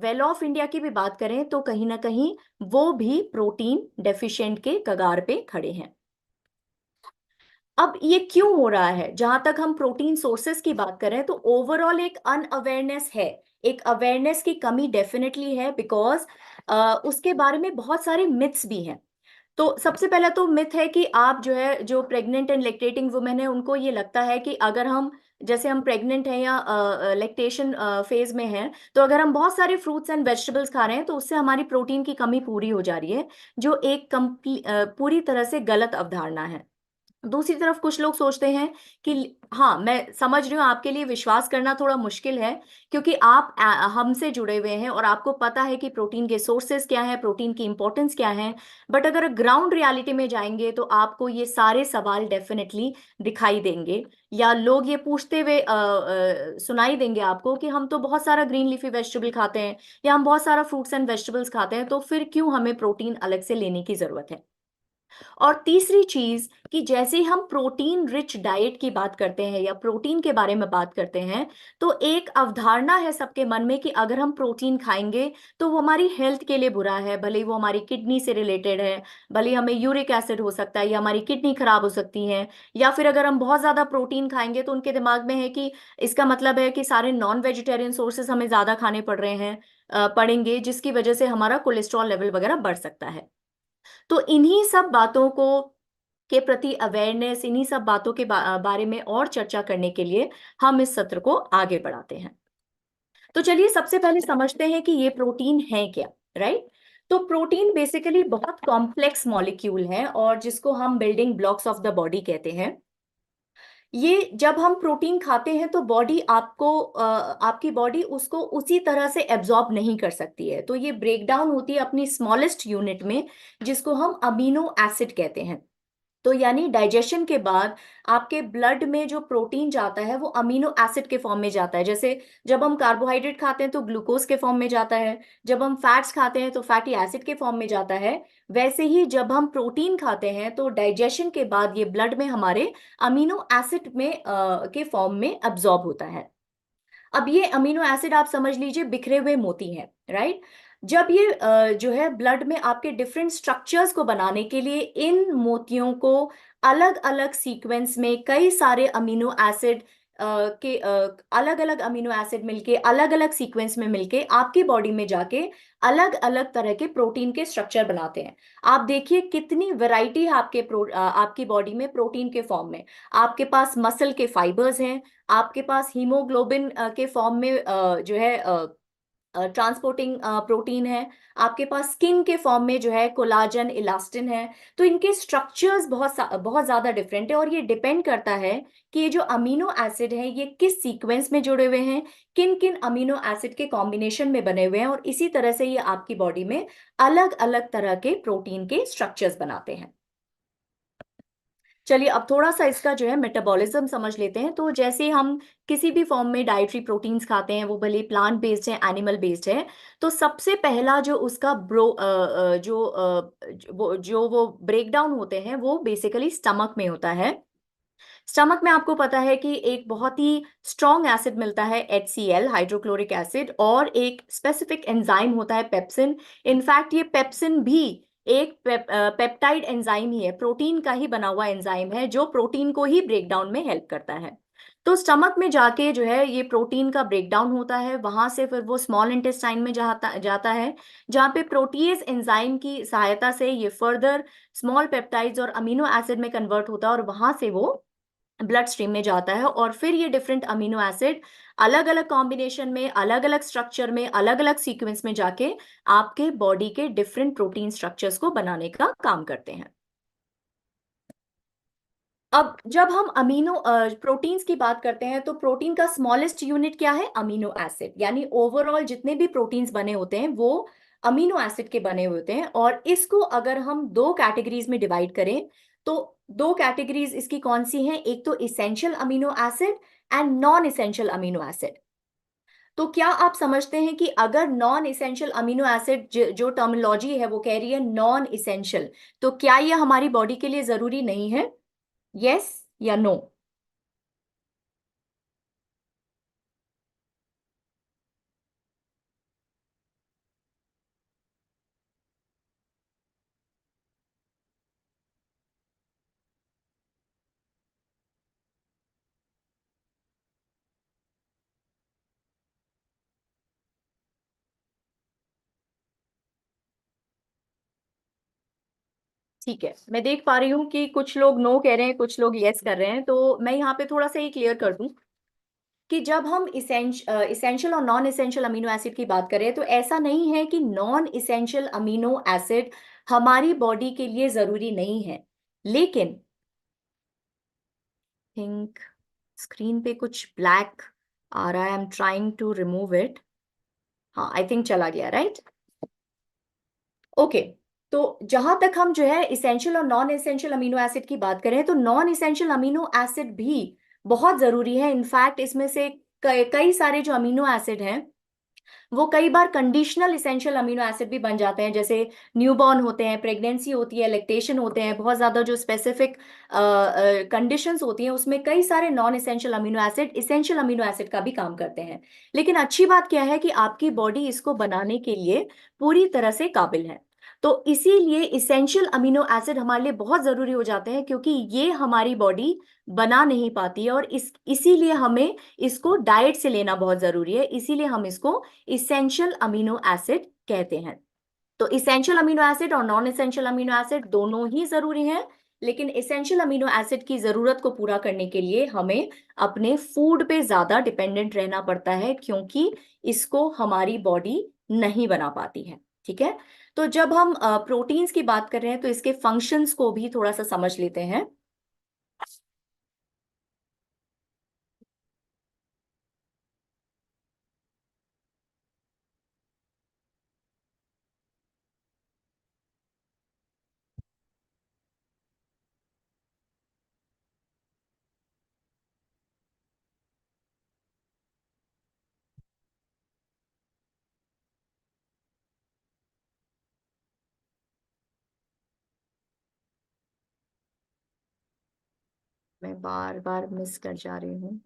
well of India की भी बात करें तो कहीं ना कहीं वो भी प्रोटीन डेफिशिएंट के कगार पे खड़े हैं। अब ये क्यों हो रहा है? जहां तक हम प्रोटीन सोर्सेस की बात करें तो ओवरऑल एक अनअवेयरनेस है, एक अवेयरनेस की कमी डेफिनेटली है, बिकॉज उसके बारे में बहुत सारे मिथ्स भी हैं। तो सबसे पहला तो मिथ है कि आप जो है जो प्रेग्नेंट एंड लेक्टेटिंग वुमेन है उनको ये लगता है कि अगर हम जैसे हम प्रेग्नेंट हैं या लेक्टेशन फेज में हैं, तो अगर हम बहुत सारे फ्रूट्स एंड वेजिटेबल्स खा रहे हैं तो उससे हमारी प्रोटीन की कमी पूरी हो जा रही है, जो एक पूरी तरह से गलत अवधारणा है। दूसरी तरफ कुछ लोग सोचते हैं कि हाँ, मैं समझ रही हूँ आपके लिए विश्वास करना थोड़ा मुश्किल है, क्योंकि आप हमसे जुड़े हुए हैं और आपको पता है कि प्रोटीन के सोर्सेस क्या हैं, प्रोटीन की इंपॉर्टेंस क्या है। बट अगर ग्राउंड रियलिटी में जाएंगे तो आपको ये सारे सवाल डेफिनेटली दिखाई देंगे, या लोग ये पूछते हुए सुनाई देंगे आपको कि हम तो बहुत सारा ग्रीन लीफी वेजिटेबल खाते हैं, या हम बहुत सारा फ्रूट्स एंड वेजिटेबल्स खाते हैं, तो फिर क्यों हमें प्रोटीन अलग से लेने की जरूरत है। और तीसरी चीज कि जैसे हम प्रोटीन रिच डाइट की बात करते हैं या प्रोटीन के बारे में बात करते हैं, तो एक अवधारणा है सबके मन में कि अगर हम प्रोटीन खाएंगे तो वो हमारी हेल्थ के लिए बुरा है, भले ही वो हमारी किडनी से रिलेटेड है, भले ही हमें यूरिक एसिड हो सकता है या हमारी किडनी खराब हो सकती है, या फिर अगर हम बहुत ज्यादा प्रोटीन खाएंगे तो उनके दिमाग में है कि इसका मतलब है कि सारे नॉन वेजिटेरियन सोर्सेस हमें ज्यादा खाने पड़ रहे हैं पड़ेंगे, जिसकी वजह से हमारा कोलेस्ट्रॉल लेवल वगैरह बढ़ सकता है। तो इन्हीं सब बातों को के प्रति अवेयरनेस, इन्हीं सब बातों के बारे में और चर्चा करने के लिए हम इस सत्र को आगे बढ़ाते हैं। तो चलिए सबसे पहले समझते हैं कि ये प्रोटीन है क्या, राइट। तो प्रोटीन बेसिकली बहुत कॉम्प्लेक्स मॉलिक्यूल है और जिसको हम building blocks of the body कहते हैं। ये जब हम प्रोटीन खाते हैं तो बॉडी आपकी बॉडी उसको उसी तरह से एब्जॉर्ब नहीं कर सकती है, तो ये ब्रेक डाउन होती है अपनी स्मॉलेस्ट यूनिट में, जिसको हम अमीनो एसिड कहते हैं। तो यानी डाइजेशन के बाद आपके ब्लड में जो प्रोटीन जाता है वो अमीनो एसिड के फॉर्म में जाता है। जैसे जब हम कार्बोहाइड्रेट खाते हैं तो ग्लूकोज के फॉर्म में जाता है, जब हम फैट्स खाते हैं तो फैटी एसिड के फॉर्म में जाता है। वैसे ही जब हम प्रोटीन खाते हैं तो डाइजेशन के बाद ये ब्लड में हमारे अमीनो एसिड में के फॉर्म में अब्जॉर्ब होता है। अब ये अमीनो एसिड आप समझ लीजिए बिखरे हुए मोती हैं, राइट। जब ये जो है ब्लड में आपके डिफरेंट स्ट्रक्चर्स को बनाने के लिए इन मोतियों को अलग अलग सीक्वेंस में कई सारे अमीनो एसिड के अलग अलग अमीनो एसिड मिलके अलग अलग सीक्वेंस में मिलके आपकी बॉडी में जाके अलग अलग तरह के प्रोटीन के स्ट्रक्चर बनाते हैं। आप देखिए कितनी वैरायटी है आपकी बॉडी में प्रोटीन के फॉर्म में। आपके पास मसल के फाइबर्स हैं, आपके पास हीमोग्लोबिन के फॉर्म में जो है ट्रांसपोर्टिंग प्रोटीन है, आपके पास स्किन के फॉर्म में जो है कोलाजन इलास्टिन है। तो इनके स्ट्रक्चर्स बहुत ज्यादा डिफरेंट है, और ये डिपेंड करता है कि ये जो अमीनो एसिड है ये किस सीक्वेंस में जुड़े हुए हैं, किन किन अमीनो एसिड के कॉम्बिनेशन में बने हुए हैं, और इसी तरह से ये आपकी बॉडी में अलग अलग तरह के प्रोटीन के स्ट्रक्चर्स बनाते हैं। चलिए अब थोड़ा सा इसका जो है मेटाबॉलिज्म समझ लेते हैं। तो जैसे हम किसी भी फॉर्म में डाइटरी प्रोटीन्स खाते हैं, वो भले प्लांट बेस्ड है एनिमल बेस्ड है, तो सबसे पहला जो उसका वो ब्रेक डाउन होते हैं वो बेसिकली स्टमक में होता है। स्टमक में आपको पता है कि एक बहुत ही स्ट्रॉन्ग एसिड मिलता है HCl हाइड्रोक्लोरिक एसिड, और एक स्पेसिफिक एंजाइम होता है पेप्सिन। इनफैक्ट ये पेप्सिन भी एक पेप्टाइड एंजाइम ही है, प्रोटीन का ही बना हुआ एंजाइम है जो प्रोटीन को ही ब्रेक डाउन में हेल्प करता है। तो स्टमक में जाके जो है ये प्रोटीन का ब्रेक डाउन होता है, वहां से फिर वो स्मॉल इंटेस्टाइन में जाता है, जहाँ पे प्रोटीज एंजाइम की सहायता से ये फर्दर स्मॉल पेप्टाइड्स और अमीनो एसिड में कन्वर्ट होता है, और वहां से वो ब्लड स्ट्रीम में जाता है। और फिर ये डिफरेंट अमीनो एसिड अलग अलग कॉम्बिनेशन में अलग अलग स्ट्रक्चर में अलग अलग सीक्वेंस में जाके आपके बॉडी के डिफरेंट प्रोटीन स्ट्रक्चर्स को बनाने का काम करते हैं। अब जब हम अमीनो प्रोटीन्स की बात करते हैं, तो प्रोटीन का स्मॉलेस्ट यूनिट क्या है? Amino acid. यानी ओवरऑल जितने भी प्रोटीन्स बने होते हैं वो अमीनो एसिड के बने हुए होते हैं। और इसको अगर हम दो कैटेगरीज में डिवाइड करें, तो दो कैटेगरीज इसकी कौन सी हैं? एक तो essential amino acid and non essential amino acid. तो क्या आप समझते हैं कि अगर नॉन इसेंशियल अमीनो एसिड जो टर्मिनोलॉजी है वो कह रही है नॉन इसेंशियल, तो क्या ये हमारी बॉडी के लिए जरूरी नहीं है? यस या नो? ठीक है, मैं देख पा रही हूँ कि कुछ लोग नो कह रहे हैं, कुछ लोग यस कर रहे हैं। तो मैं यहाँ पे थोड़ा सा ये क्लियर कर दूं कि जब हम इसेंशियल और नॉन इसेंशियल अमीनो एसिड की बात करें, तो ऐसा नहीं है कि नॉन इसेंशियल अमीनो एसिड हमारी बॉडी के लिए जरूरी नहीं है। लेकिन थिंक स्क्रीन पे कुछ ब्लैक आ रहा है, I am trying to remove it. हाँ, आई थिंक चला गया, राइट? ओके। तो जहां तक हम जो है इसेंशियल और नॉन इसेंशियल अमीनो एसिड की बात करें, तो नॉन इसेंशियल अमीनो एसिड भी बहुत जरूरी है। इनफैक्ट इसमें से कई सारे जो अमीनो एसिड हैं वो कई बार कंडीशनल इसेंशियल अमीनो एसिड भी बन जाते हैं। जैसे न्यूबॉर्न होते हैं, प्रेगनेंसी होती है, लैक्टेशन होते हैं, बहुत ज्यादा जो स्पेसिफिक कंडीशंस होती हैं उसमें कई सारे non essential amino acid essential amino acid का भी काम करते हैं। लेकिन अच्छी बात क्या है कि आपकी बॉडी इसको बनाने के लिए पूरी तरह से काबिल है। तो इसीलिए इसेंशियल अमीनो एसिड हमारे लिए बहुत जरूरी हो जाते हैं, क्योंकि ये हमारी बॉडी बना नहीं पाती है, और इसीलिए हमें इसको डाइट से लेना बहुत जरूरी है। इसीलिए हम इसको इसेंशियल अमीनो एसिड कहते हैं। तो इसेंशियल अमीनो एसिड और नॉन इसेंशियल अमीनो एसिड दोनों ही जरूरी हैं। लेकिन इसेंशियल अमीनो एसिड की जरूरत को पूरा करने के लिए हमें अपने फूड पे ज्यादा डिपेंडेंट रहना पड़ता है, क्योंकि इसको हमारी बॉडी नहीं बना पाती है। ठीक है। तो जब हम प्रोटीन्स की बात कर रहे हैं, तो इसके फंक्शंस को भी थोड़ा सा समझ लेते हैं। मैं बार बार मिस कर जा रही हूँ,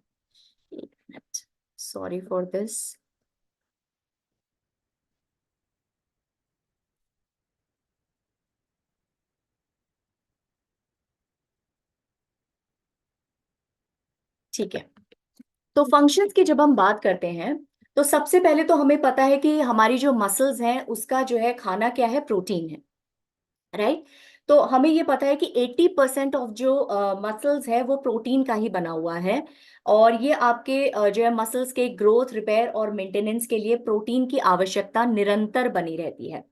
एक मिनट, सॉरी फॉर दिस। ठीक है। तो फंक्शंस की जब हम बात करते हैं तो सबसे पहले तो हमें पता है कि हमारी जो मसल्स हैं उसका जो है खाना क्या है, प्रोटीन है, राइट। तो हमें ये पता है कि 80% ऑफ जो मसल्स है वो प्रोटीन का ही बना हुआ है। और ये आपके जो है मसल्स के ग्रोथ, रिपेयर और मेंटेनेंस के लिए प्रोटीन की आवश्यकता निरंतर बनी रहती है।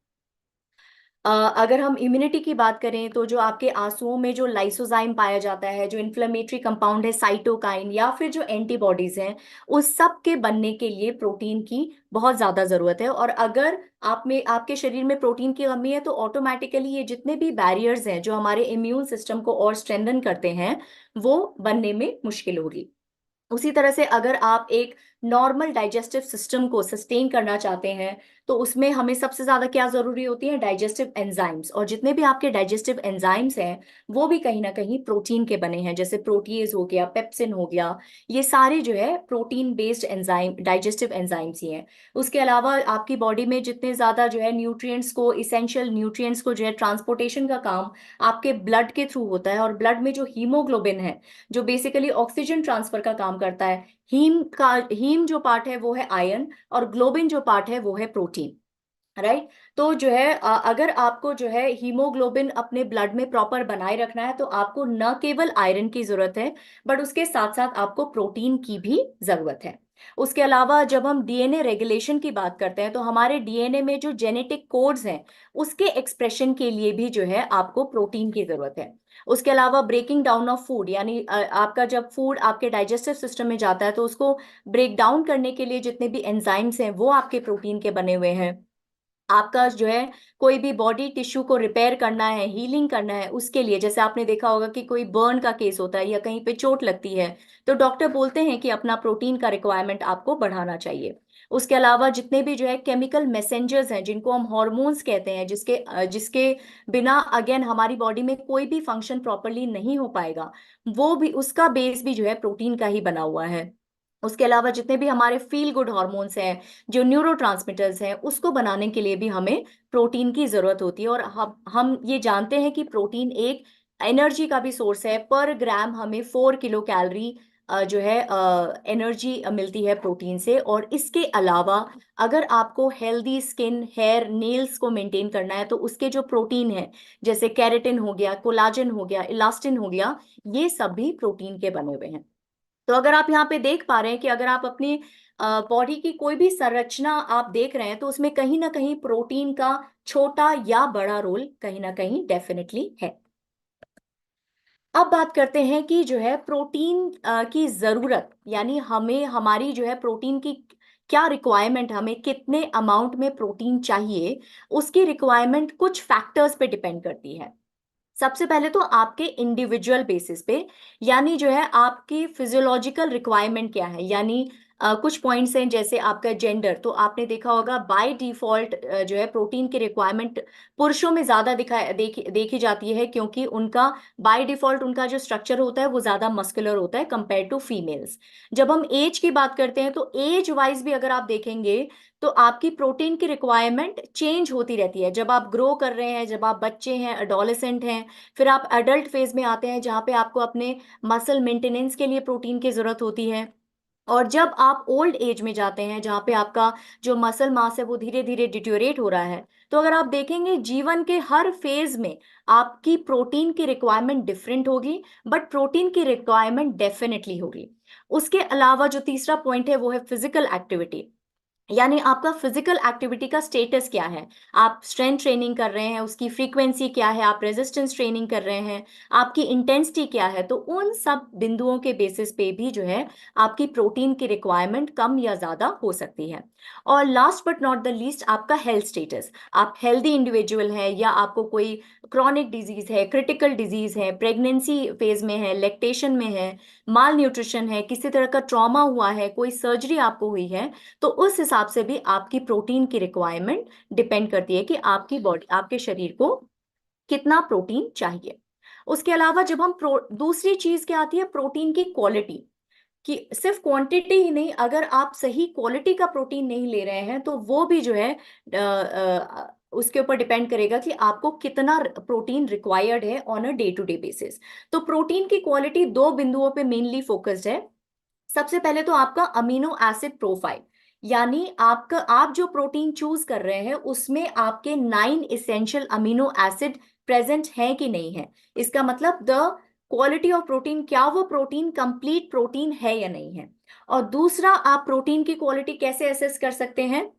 अगर हम इम्यूनिटी की बात करें तो जो आपके आंसुओं में जो लाइसोजाइम पाया जाता है, जो इन्फ्लेमेटरी कंपाउंड है साइटोकाइन, या फिर जो एंटीबॉडीज हैं, उस सब के बनने के लिए प्रोटीन की बहुत ज्यादा जरूरत है। और अगर आप में आपके शरीर में प्रोटीन की कमी है तो ऑटोमेटिकली ये जितने भी बैरियर्स हैं जो हमारे इम्यून सिस्टम को और स्ट्रेंथन करते हैं वो बनने में मुश्किल होगी। उसी तरह से अगर आप एक नॉर्मल डाइजेस्टिव सिस्टम को सस्टेन करना चाहते हैं तो उसमें हमें सबसे ज्यादा क्या जरूरी होती है, डाइजेस्टिव एंजाइम्स। और जितने भी आपके डाइजेस्टिव एंजाइम्स हैं वो भी कहीं ना कहीं प्रोटीन के बने हैं, जैसे प्रोटीएज हो गया, पेप्सिन हो गया, ये सारे जो है protein based enzyme, digestive enzymes ही हैं। उसके अलावा आपकी बॉडी में जितने ज्यादा जो है न्यूट्रिएंट्स को, इसेंशियल न्यूट्रिएंट्स को जो है ट्रांसपोर्टेशन का काम आपके ब्लड के थ्रू होता है। और ब्लड में जो हीमोग्लोबिन है जो बेसिकली ऑक्सीजन ट्रांसफर का काम करता है, हीम जो पार्ट है वो है आयरन, और ग्लोबिन जो पार्ट है वो है प्रोटीन, राइट। तो जो है अगर आपको जो है हीमोग्लोबिन अपने ब्लड में प्रॉपर बनाए रखना है तो आपको न केवल आयरन की जरूरत है बट उसके साथ साथ आपको प्रोटीन की भी जरूरत है। उसके अलावा जब हम डीएनए रेगुलेशन की बात करते हैं तो हमारे डीएनए में जो जेनेटिक कोड्स हैं उसके एक्सप्रेशन के लिए भी जो है आपको प्रोटीन की जरूरत है। उसके अलावा ब्रेकिंग डाउन ऑफ फूड, यानी आपका जब फूड आपके डाइजेस्टिव सिस्टम में जाता है तो उसको ब्रेक डाउन करने के लिए जितने भी एंजाइम्स हैं वो आपके प्रोटीन के बने हुए हैं। आपका जो है कोई भी बॉडी टिश्यू को रिपेयर करना है, हीलिंग करना है, उसके लिए जैसे आपने देखा होगा कि कोई बर्न का केस होता है या कहीं पे चोट लगती है तो डॉक्टर बोलते हैं कि अपना प्रोटीन का रिक्वायरमेंट आपको बढ़ाना चाहिए। उसके अलावा जितने भी जो है केमिकल मैसेंजर्स हैं जिनको हम हॉर्मोन्स कहते हैं, जिसके बिना अगेन हमारी बॉडी में कोई भी फंक्शन प्रॉपरली नहीं हो पाएगा, वो भी, उसका बेस भी जो है प्रोटीन का ही बना हुआ है। उसके अलावा जितने भी हमारे फील गुड हॉर्मोन्स हैं, जो न्यूरोट्रांसमीटर्स हैं, उसको बनाने के लिए भी हमें प्रोटीन की जरूरत होती है। और हम ये जानते हैं कि प्रोटीन एक एनर्जी का भी सोर्स है। पर ग्राम हमें 4 किलो कैलोरी जो है एनर्जी मिलती है प्रोटीन से। और इसके अलावा अगर आपको हेल्दी स्किन, हेयर, नेल्स को मेंटेन करना है तो उसके जो प्रोटीन है, जैसे कैरेटिन हो गया, कोलाजन हो गया, इलास्टिन हो गया, ये सब भी प्रोटीन के बने हुए हैं। तो अगर आप यहाँ पे देख पा रहे हैं कि अगर आप अपनी बॉडी की कोई भी संरचना आप देख रहे हैं तो उसमें कहीं ना कहीं प्रोटीन का छोटा या बड़ा रोल कहीं ना कहीं डेफिनेटली है। अब बात करते हैं कि जो है प्रोटीन की जरूरत, यानी हमें हमारी जो है प्रोटीन की क्या रिक्वायरमेंट, हमें कितने अमाउंट में प्रोटीन चाहिए, उसकी रिक्वायरमेंट कुछ फैक्टर्स पे डिपेंड करती है। सबसे पहले तो आपके इंडिविजुअल बेसिस पे, यानी जो है आपकी फिजियोलॉजिकल रिक्वायरमेंट क्या है, यानी कुछ पॉइंट्स हैं जैसे आपका जेंडर। तो आपने देखा होगा बाय डिफॉल्ट जो है प्रोटीन की रिक्वायरमेंट पुरुषों में ज्यादा देखी जाती है, क्योंकि उनका बाय डिफॉल्ट उनका जो स्ट्रक्चर होता है वो ज्यादा मस्कुलर होता है कंपेयर टू फीमेल्स। जब हम एज की बात करते हैं तो एज वाइज भी अगर आप देखेंगे तो आपकी प्रोटीन की रिक्वायरमेंट चेंज होती रहती है। जब आप ग्रो कर रहे हैं, जब आप बच्चे हैं, अडोलेसेंट हैं, फिर आप एडल्ट फेज में आते हैं जहां पे आपको अपने मसल मेंटेनेंस के लिए प्रोटीन की जरूरत होती है। और जब आप ओल्ड एज में जाते हैं जहां पे आपका जो मसल मास है वो धीरे धीरे डिट्योरेट हो रहा है, तो अगर आप देखेंगे जीवन के हर फेज में आपकी प्रोटीन की रिक्वायरमेंट डिफरेंट होगी, बट प्रोटीन की रिक्वायरमेंट डेफिनेटली होगी। उसके अलावा जो तीसरा पॉइंट है वो है फिजिकल एक्टिविटी, यानी आपका फिजिकल एक्टिविटी का स्टेटस क्या है। आप स्ट्रेंथ ट्रेनिंग कर रहे हैं, उसकी फ्रीक्वेंसी क्या है, आप रेजिस्टेंस ट्रेनिंग कर रहे हैं, आपकी इंटेंसिटी क्या है। तो उन सब बिंदुओं के बेसिस पे भी जो है आपकी प्रोटीन की रिक्वायरमेंट कम या ज्यादा हो सकती है। और last but not the least, आपका हेल्थ स्टेटस, आप हेल्दी इंडिविजुअल हैं या आपको कोई क्रॉनिक डिजीज है, क्रिटिकल डिजीज है, प्रेगनेंसी फेज में है, लेक्टेशन में है, माल न्यूट्रिशन है, किसी तरह का ट्रॉमा हुआ है, कोई सर्जरी आपको हुई है, तो उस हिसाब से भी आपकी प्रोटीन की रिक्वायरमेंट डिपेंड करती है कि आपकी बॉडी, आपके शरीर को कितना प्रोटीन चाहिए। उसके अलावा जब हम दूसरी चीज क्या आती है, प्रोटीन की क्वालिटी, कि सिर्फ क्वांटिटी ही नहीं, अगर आप सही क्वालिटी का प्रोटीन नहीं ले रहे हैं तो वो भी जो है उसके ऊपर डिपेंड करेगा कि आपको कितना प्रोटीन रिक्वायर्ड है on a day to day basis. तो प्रोटीन की क्वालिटी दो बिंदुओं पे मेनली फोकस्ड है। सबसे पहले तो आपका अमीनो एसिड प्रोफाइल, यानी आप जो प्रोटीन चूज कर रहे हैं उसमें आपके 9 इसेंशियल अमीनो एसिड प्रेजेंट हैं कि नहीं है। इसका मतलब द क्वालिटी ऑफ प्रोटीन, क्या वो प्रोटीन कंप्लीट प्रोटीन है या नहीं है। और दूसरा, आप प्रोटीन की क्वालिटी कैसे असेस कर सकते हैं?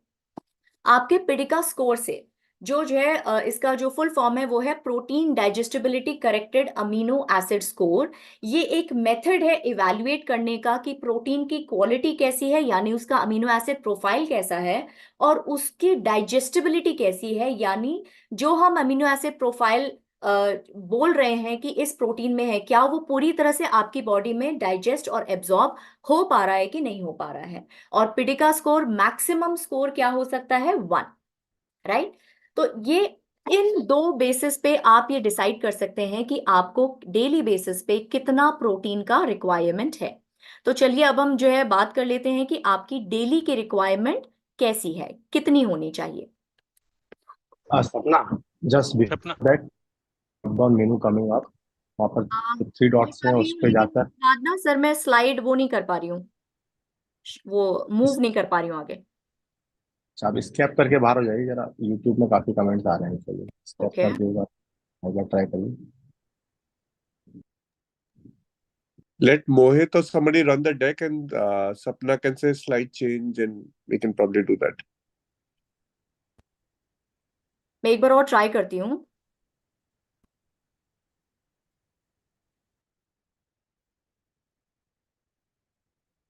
आपके पिडिका स्कोर से। जो है इसका जो फुल फॉर्म है वो है protein digestibility corrected amino acid score. ये एक मेथड है इवैल्यूएट करने का कि प्रोटीन की क्वालिटी कैसी है, यानी उसका अमीनो एसिड प्रोफाइल कैसा है, और उसकी डाइजेस्टिबिलिटी कैसी है, यानी जो हम अमीनो एसिड प्रोफाइल बोल रहे हैं कि इस प्रोटीन में है, क्या वो पूरी तरह से आपकी बॉडी में डाइजेस्ट और एब्जॉर्ब हो पा रहा है कि नहीं हो पा रहा है। और पिडिका स्कोर मैक्सिमम स्कोर क्या हो सकता है? 1, राइट। तो ये इन दो बेसिस पे आप ये डिसाइड कर सकते हैं कि आपको डेली बेसिस पे कितना प्रोटीन का रिक्वायरमेंट है। तो चलिए अब हम जो है बात कर लेते हैं कि आपकी डेली की रिक्वायरमेंट कैसी है, कितनी होनी चाहिए। सपना, just before सपना that, countdown menu coming up, वहाँ पर जो 3 देख डॉट्स पा हैं रही उस हूँ, पे लेकिन जाकर उसके बाद ना सर मैं स्लाइड वो नहीं कर पा रही हूँ, वो मूव नहीं कर पा रही हूँ आगे। आप स्केप करके बाहर हो जाइए जरा। यूट्यूब में काफी कमेंट्स आ रहे हैं, चलिए स्केप ओके, करके एक बार ट्राई करिए। Let Mohit or somebody run the deck and Sapna can say slide change and we can probably do that. मैं एक बार और ट्राई करती हूँ।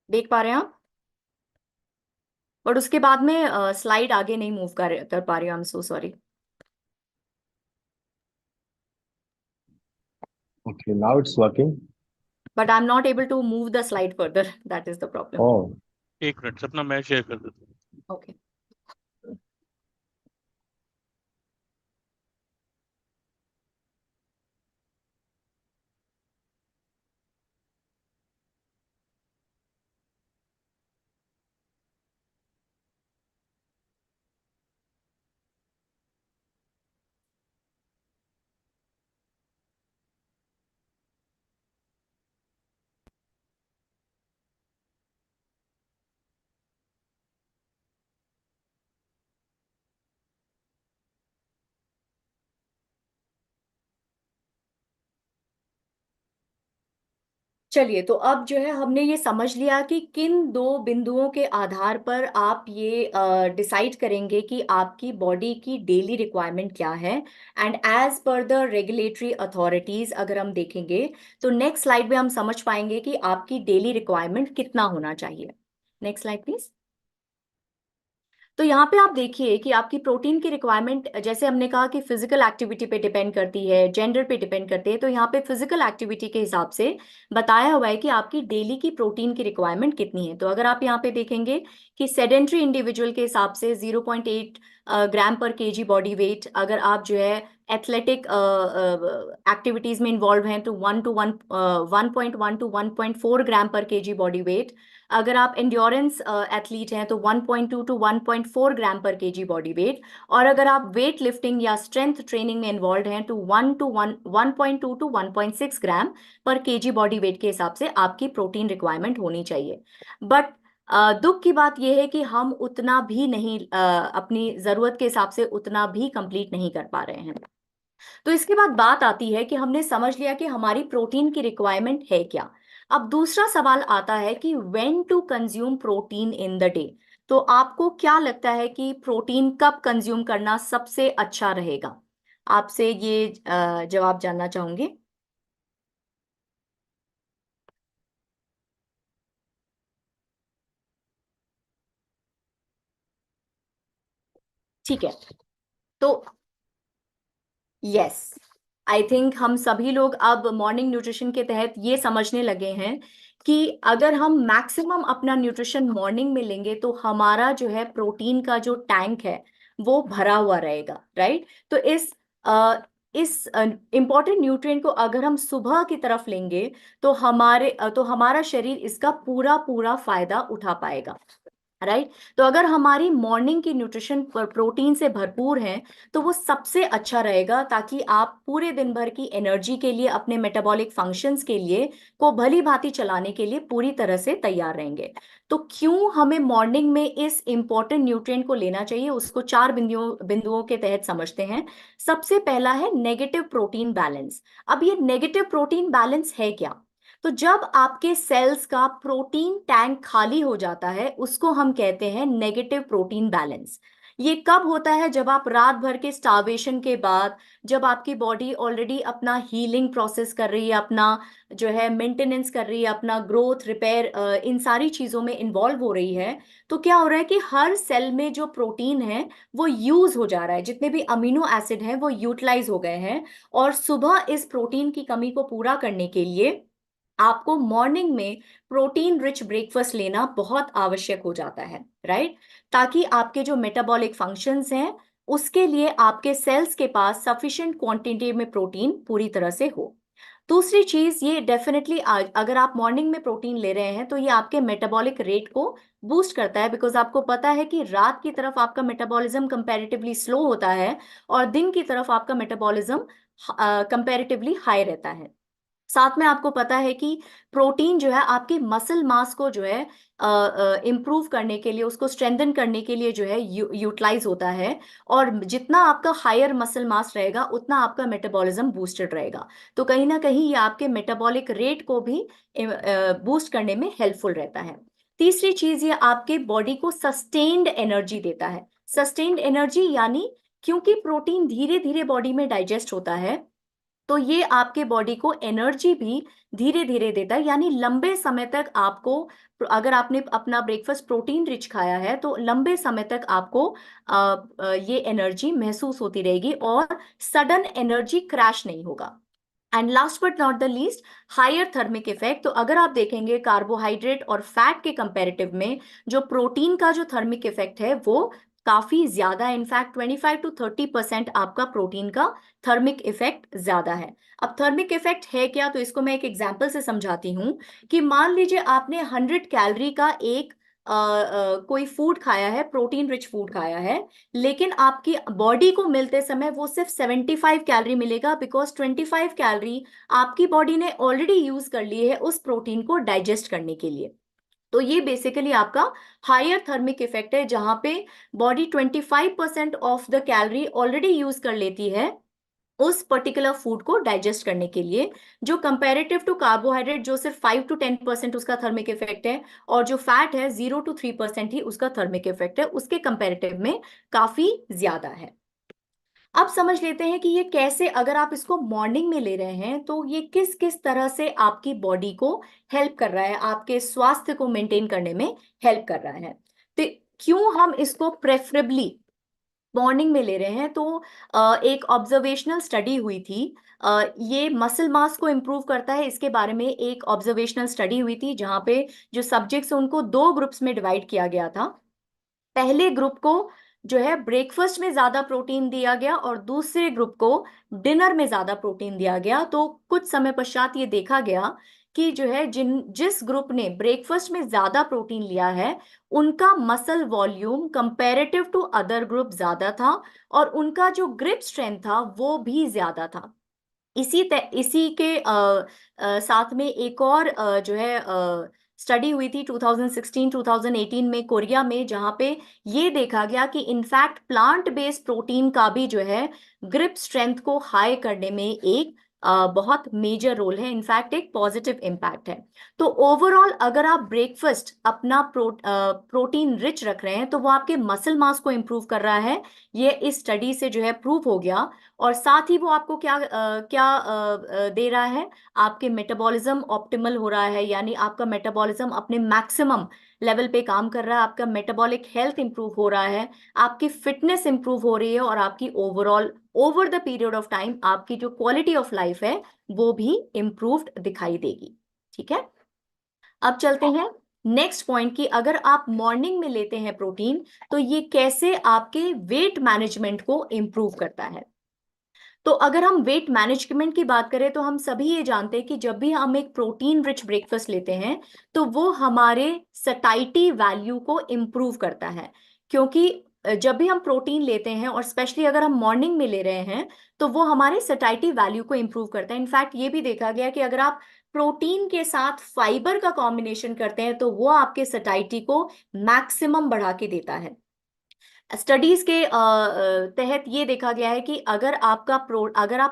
देख पा रहे हैं आप? बट उसके बाद में स्लाइड आगे नहीं मूव कर पा रही हूँ। I am so sorry. Okay, now it's working. But I am not able to move the slide further, that is the problem. Oh, एक मिनट सपना मैं शेयर कर देता हूँ। ओके, चलिए तो अब जो है हमने ये समझ लिया कि किन दो बिंदुओं के आधार पर आप ये डिसाइड करेंगे कि आपकी बॉडी की डेली रिक्वायरमेंट क्या है। And as per the regulatory authorities अगर हम देखेंगे तो नेक्स्ट स्लाइड में हम समझ पाएंगे कि आपकी डेली रिक्वायरमेंट कितना होना चाहिए। Next slide please. तो यहाँ पे आप देखिए कि आपकी प्रोटीन की रिक्वायरमेंट, जैसे हमने कहा कि फिजिकल एक्टिविटी पे डिपेंड करती है, जेंडर पे डिपेंड करती है, तो यहाँ पे फिजिकल एक्टिविटी के हिसाब से बताया हुआ है कि आपकी डेली की प्रोटीन की रिक्वायरमेंट कितनी है। तो अगर आप यहाँ पे देखेंगे कि सेडेंट्री इंडिविजुअल के हिसाब से 0.8 ग्राम पर केजी बॉडी वेट, अगर आप जो है एथलेटिक एक्टिविटीज में इन्वॉल्व हैं तो 1.1 टू 1.4 ग्राम पर केजी बॉडी वेट, अगर आप एंड्योरेंस एथलीट हैं तो 1.2 टू 1.4 ग्राम पर केजी बॉडी वेट, और अगर आप वेट लिफ्टिंग या स्ट्रेंथ ट्रेनिंग में इन्वॉल्व हैं तो 1.2 टू 1.6 ग्राम पर केजी बॉडी वेट के हिसाब से आपकी प्रोटीन रिक्वायरमेंट होनी चाहिए। बट दुख की बात यह है कि हम उतना भी नहीं अपनी जरूरत के हिसाब से उतना भी कंप्लीट नहीं कर पा रहे हैं। तो इसके बाद बात आती है कि हमने समझ लिया कि हमारी प्रोटीन की रिक्वायरमेंट है क्या। अब दूसरा सवाल आता है कि when to consume protein in the day. तो आपको क्या लगता है कि प्रोटीन कब कंज्यूम करना सबसे अच्छा रहेगा? आपसे ये जवाब जानना चाहूंगी। ठीक है, तो यस, आई थिंक हम सभी लोग अब मॉर्निंग न्यूट्रिशन के तहत ये समझने लगे हैं कि अगर हम मैक्सिमम अपना न्यूट्रिशन मॉर्निंग में लेंगे तो हमारा जो है प्रोटीन का जो टैंक है वो भरा हुआ रहेगा, राइट। तो इस इंपॉर्टेंट न्यूट्रिएंट को अगर हम सुबह की तरफ लेंगे तो हमारा शरीर इसका पूरा पूरा फायदा उठा पाएगा। राइट। तो अगर हमारी मॉर्निंग की न्यूट्रिशन प्रोटीन से भरपूर है तो वो सबसे अच्छा रहेगा, ताकि आप पूरे दिन भर की एनर्जी के लिए, अपने मेटाबॉलिक फंक्शंस के लिए को भली भांति चलाने के लिए पूरी तरह से तैयार रहेंगे। तो क्यों हमें मॉर्निंग में इस इंपॉर्टेंट न्यूट्रिएंट को लेना चाहिए, उसको 4 बिंदुओं के तहत समझते हैं। सबसे पहला है नेगेटिव प्रोटीन बैलेंस। अब ये नेगेटिव प्रोटीन बैलेंस है क्या? तो जब आपके सेल्स का प्रोटीन टैंक खाली हो जाता है, उसको हम कहते हैं नेगेटिव प्रोटीन बैलेंस। ये कब होता है? जब आप रात भर के स्टार्वेशन के बाद, जब आपकी बॉडी ऑलरेडी अपना हीलिंग प्रोसेस कर रही है, अपना जो है मेंटेनेंस कर रही है, अपना ग्रोथ, रिपेयर, इन सारी चीजों में इन्वॉल्व हो रही है। तो क्या हो रहा है कि हर सेल में जो प्रोटीन है वो यूज हो जा रहा है, जितने भी अमीनो एसिड हैं वो यूटिलाइज हो गए हैं। और सुबह इस प्रोटीन की कमी को पूरा करने के लिए आपको मॉर्निंग में प्रोटीन रिच ब्रेकफास्ट लेना बहुत आवश्यक हो जाता है, राइट। ताकि आपके जो मेटाबॉलिक फंक्शंस हैं उसके लिए आपके सेल्स के पास सफिशिएंट क्वांटिटी में प्रोटीन पूरी तरह से हो। दूसरी चीज, ये डेफिनेटली अगर आप मॉर्निंग में प्रोटीन ले रहे हैं तो ये आपके मेटाबॉलिक रेट को बूस्ट करता है, बिकॉज आपको पता है कि रात की तरफ आपका मेटाबॉलिज्म कंपैरेटिवली स्लो होता है और दिन की तरफ आपका मेटाबॉलिज्म कंपैरेटिवली हाई रहता है। साथ में आपको पता है कि प्रोटीन जो है आपके मसल मास को जो है इम्प्रूव करने के लिए, उसको स्ट्रेंथन करने के लिए जो है यूटिलाइज होता है। और जितना आपका हायर मसल मास रहेगा उतना आपका मेटाबॉलिज्म बूस्टेड रहेगा। तो कहीं ना कहीं ये आपके मेटाबॉलिक रेट को भी बूस्ट करने में हेल्पफुल रहता है। तीसरी चीज, ये आपके बॉडी को सस्टेन्ड एनर्जी देता है। सस्टेन्ड एनर्जी यानी क्योंकि प्रोटीन धीरे धीरे बॉडी में डाइजेस्ट होता है, तो ये आपके बॉडी को एनर्जी भी धीरे धीरे देता है। यानी लंबे समय तक आपको, अगर आपने अपना ब्रेकफास्ट प्रोटीन रिच खाया है तो लंबे समय तक आपको ये एनर्जी महसूस होती रहेगी और सडन एनर्जी क्रैश नहीं होगा। And last but not the least, higher thermic effect. तो अगर आप देखेंगे कार्बोहाइड्रेट और फैट के कंपैरेटिव में जो प्रोटीन का जो थर्मिक इफेक्ट है वो काफी ज्यादा है। इनफैक्ट 25 to 30% आपका प्रोटीन का थर्मिक इफेक्ट ज्यादा है। अब थर्मिक इफेक्ट है क्या, तो इसको मैं एक एग्जांपल से समझाती हूँ। कि मान लीजिए आपने 100 कैलोरी का एक कोई फूड खाया है, प्रोटीन रिच फूड खाया है, लेकिन आपकी बॉडी को मिलते समय वो सिर्फ 75 कैलोरी मिलेगा, बिकॉज 25 कैलोरी आपकी बॉडी ने ऑलरेडी यूज कर ली है उस प्रोटीन को डाइजेस्ट करने के लिए। तो ये बेसिकली आपका हायर थर्मिक इफेक्ट है, जहां पे body 25% of the calorie already use कर लेती है उस पर्टिकुलर फूड को डाइजेस्ट करने के लिए, जो कंपैरेटिव टू कार्बोहाइड्रेट जो सिर्फ 5 to 10% उसका थर्मिक इफेक्ट है, और जो फैट है 0 to 3% ही उसका थर्मिक इफेक्ट है, उसके कंपैरेटिव में काफी ज्यादा है। अब समझ लेते हैं कि ये कैसे, अगर आप इसको मॉर्निंग में ले रहे हैं तो ये किस किस तरह से आपकी बॉडी को हेल्प कर रहा है, आपके स्वास्थ्य को मेंटेन करने में हेल्प कर रहा है। तो क्यों हम इसको प्रेफरेबली मॉर्निंग में ले रहे हैं, तो एक ऑब्जर्वेशनल स्टडी हुई थी। ये मसल मास को इम्प्रूव करता है, इसके बारे में एक ऑब्जर्वेशनल स्टडी हुई थी जहां पे जो सब्जेक्ट्स उनको 2 ग्रुप्स में डिवाइड किया गया था। पहले ग्रुप को जो है ब्रेकफास्ट में ज्यादा प्रोटीन दिया गया और दूसरे ग्रुप को डिनर में ज्यादा प्रोटीन दिया गया। तो कुछ समय पश्चात ये देखा गया कि जो है जिस ग्रुप ने ब्रेकफास्ट में ज्यादा प्रोटीन लिया है उनका muscle volume comparative to other group ज्यादा था, और उनका जो ग्रिप स्ट्रेंथ था वो भी ज्यादा था। इसी के साथ में एक और जो है स्टडी हुई थी 2016-2018 में कोरिया में, जहां पे ये देखा गया कि इनफैक्ट प्लांट बेस्ड प्रोटीन का भी जो है ग्रिप स्ट्रेंथ को हाई करने में एक बहुत मेजर रोल है, इनफैक्ट एक पॉजिटिव इम्पैक्ट है। तो ओवरऑल अगर आप ब्रेकफास्ट अपना प्रोटीन रिच रख रहे हैं तो वो आपके मसल मास को इम्प्रूव कर रहा है, ये इस स्टडी से जो है प्रूव हो गया। और साथ ही वो आपको क्या दे रहा है, आपके मेटाबॉलिज्म ऑप्टिमल हो रहा है, यानी आपका मेटाबॉलिज्म अपने मैक्सिमम लेवल पे काम कर रहा है, आपका मेटाबॉलिक हेल्थ इंप्रूव हो रहा है, आपकी फिटनेस इंप्रूव हो रही है, और आपकी overall over the period of time आपकी जो क्वालिटी ऑफ लाइफ है वो भी इंप्रूव्ड दिखाई देगी। ठीक है, अब चलते हैं नेक्स्ट पॉइंट की, अगर आप मॉर्निंग में लेते हैं प्रोटीन तो ये कैसे आपके वेट मैनेजमेंट को इंप्रूव करता है। तो अगर हम वेट मैनेजमेंट की बात करें तो हम सभी ये जानते हैं कि जब भी हम एक प्रोटीन रिच ब्रेकफास्ट लेते हैं तो वो हमारे सटाइटी वैल्यू को इम्प्रूव करता है। क्योंकि जब भी हम प्रोटीन लेते हैं और स्पेशली अगर हम मॉर्निंग में ले रहे हैं तो वो हमारे सटाइटी वैल्यू को इम्प्रूव करता है। इनफैक्ट ये भी देखा गया कि अगर आप प्रोटीन के साथ फाइबर का कॉम्बिनेशन करते हैं तो वो आपके सटाइटी को मैक्सिमम बढ़ा के देता है। स्टडीज के तहत ये देखा गया है कि अगर आप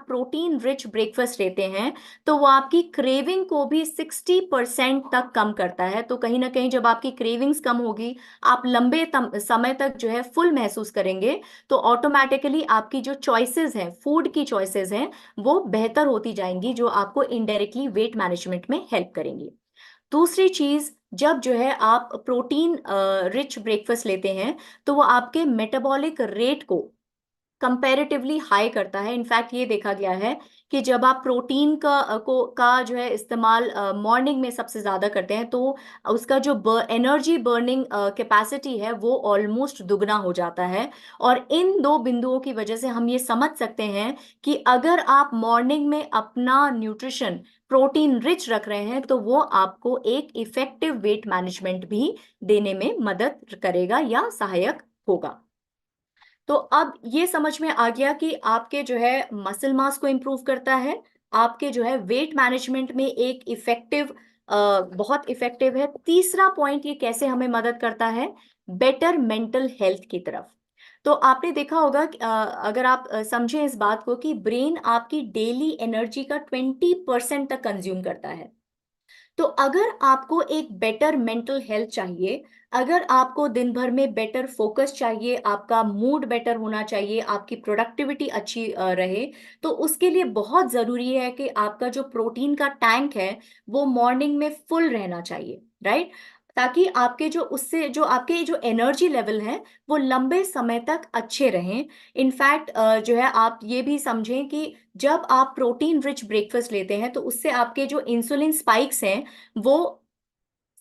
प्रोटीन रिच ब्रेकफास्ट लेते हैं तो वो आपकी क्रेविंग को भी 60% तक कम करता है। तो कहीं ना कहीं जब आपकी क्रेविंग्स कम होगी, आप लंबे समय तक जो है फुल महसूस करेंगे, तो ऑटोमेटिकली आपकी जो चॉइसेस हैं, फूड की चॉइसेस हैं, वो बेहतर होती जाएंगी, जो आपको इनडायरेक्टली वेट मैनेजमेंट में हेल्प करेंगी। दूसरी चीज, जब जो है आप प्रोटीन रिच ब्रेकफास्ट लेते हैं तो वो आपके मेटाबॉलिक रेट को कंपैरेटिवली हाई करता है। इनफैक्ट ये देखा गया है कि जब आप प्रोटीन का जो है इस्तेमाल मॉर्निंग में सबसे ज्यादा करते हैं तो उसका जो एनर्जी बर्निंग कैपेसिटी है वो ऑलमोस्ट दुगना हो जाता है। और इन दो बिंदुओं की वजह से हम ये समझ सकते हैं कि अगर आप मॉर्निंग में अपना न्यूट्रिशन प्रोटीन रिच रख रहे हैं तो वो आपको एक इफेक्टिव वेट मैनेजमेंट भी देने में मदद करेगा या सहायक होगा। तो अब ये समझ में आ गया कि आपके जो है मसल मास को इम्प्रूव करता है, आपके जो है वेट मैनेजमेंट में एक इफेक्टिव बहुत इफेक्टिव है। तीसरा पॉइंट, ये कैसे हमें मदद करता है, बेटर मेंटल हेल्थ की तरफ। तो आपने देखा होगा कि, अगर आप समझें इस बात को कि ब्रेन आपकी डेली एनर्जी का 20% तक कंज्यूम करता है। तो अगर आपको एक बेटर मेंटल हेल्थ चाहिए, अगर आपको दिन भर में बेटर फोकस चाहिए, आपका मूड बेटर होना चाहिए, आपकी प्रोडक्टिविटी अच्छी रहे, तो उसके लिए बहुत जरूरी है कि आपका जो प्रोटीन का टैंक है वो मॉर्निंग में फुल रहना चाहिए, राइट? ताकि आपके जो उससे जो आपके जो एनर्जी लेवल है वो लंबे समय तक अच्छे रहें। इनफैक्ट जो है आप ये भी समझें कि जब आप प्रोटीन रिच ब्रेकफास्ट लेते हैं तो उससे आपके जो इंसुलिन स्पाइक्स हैं वो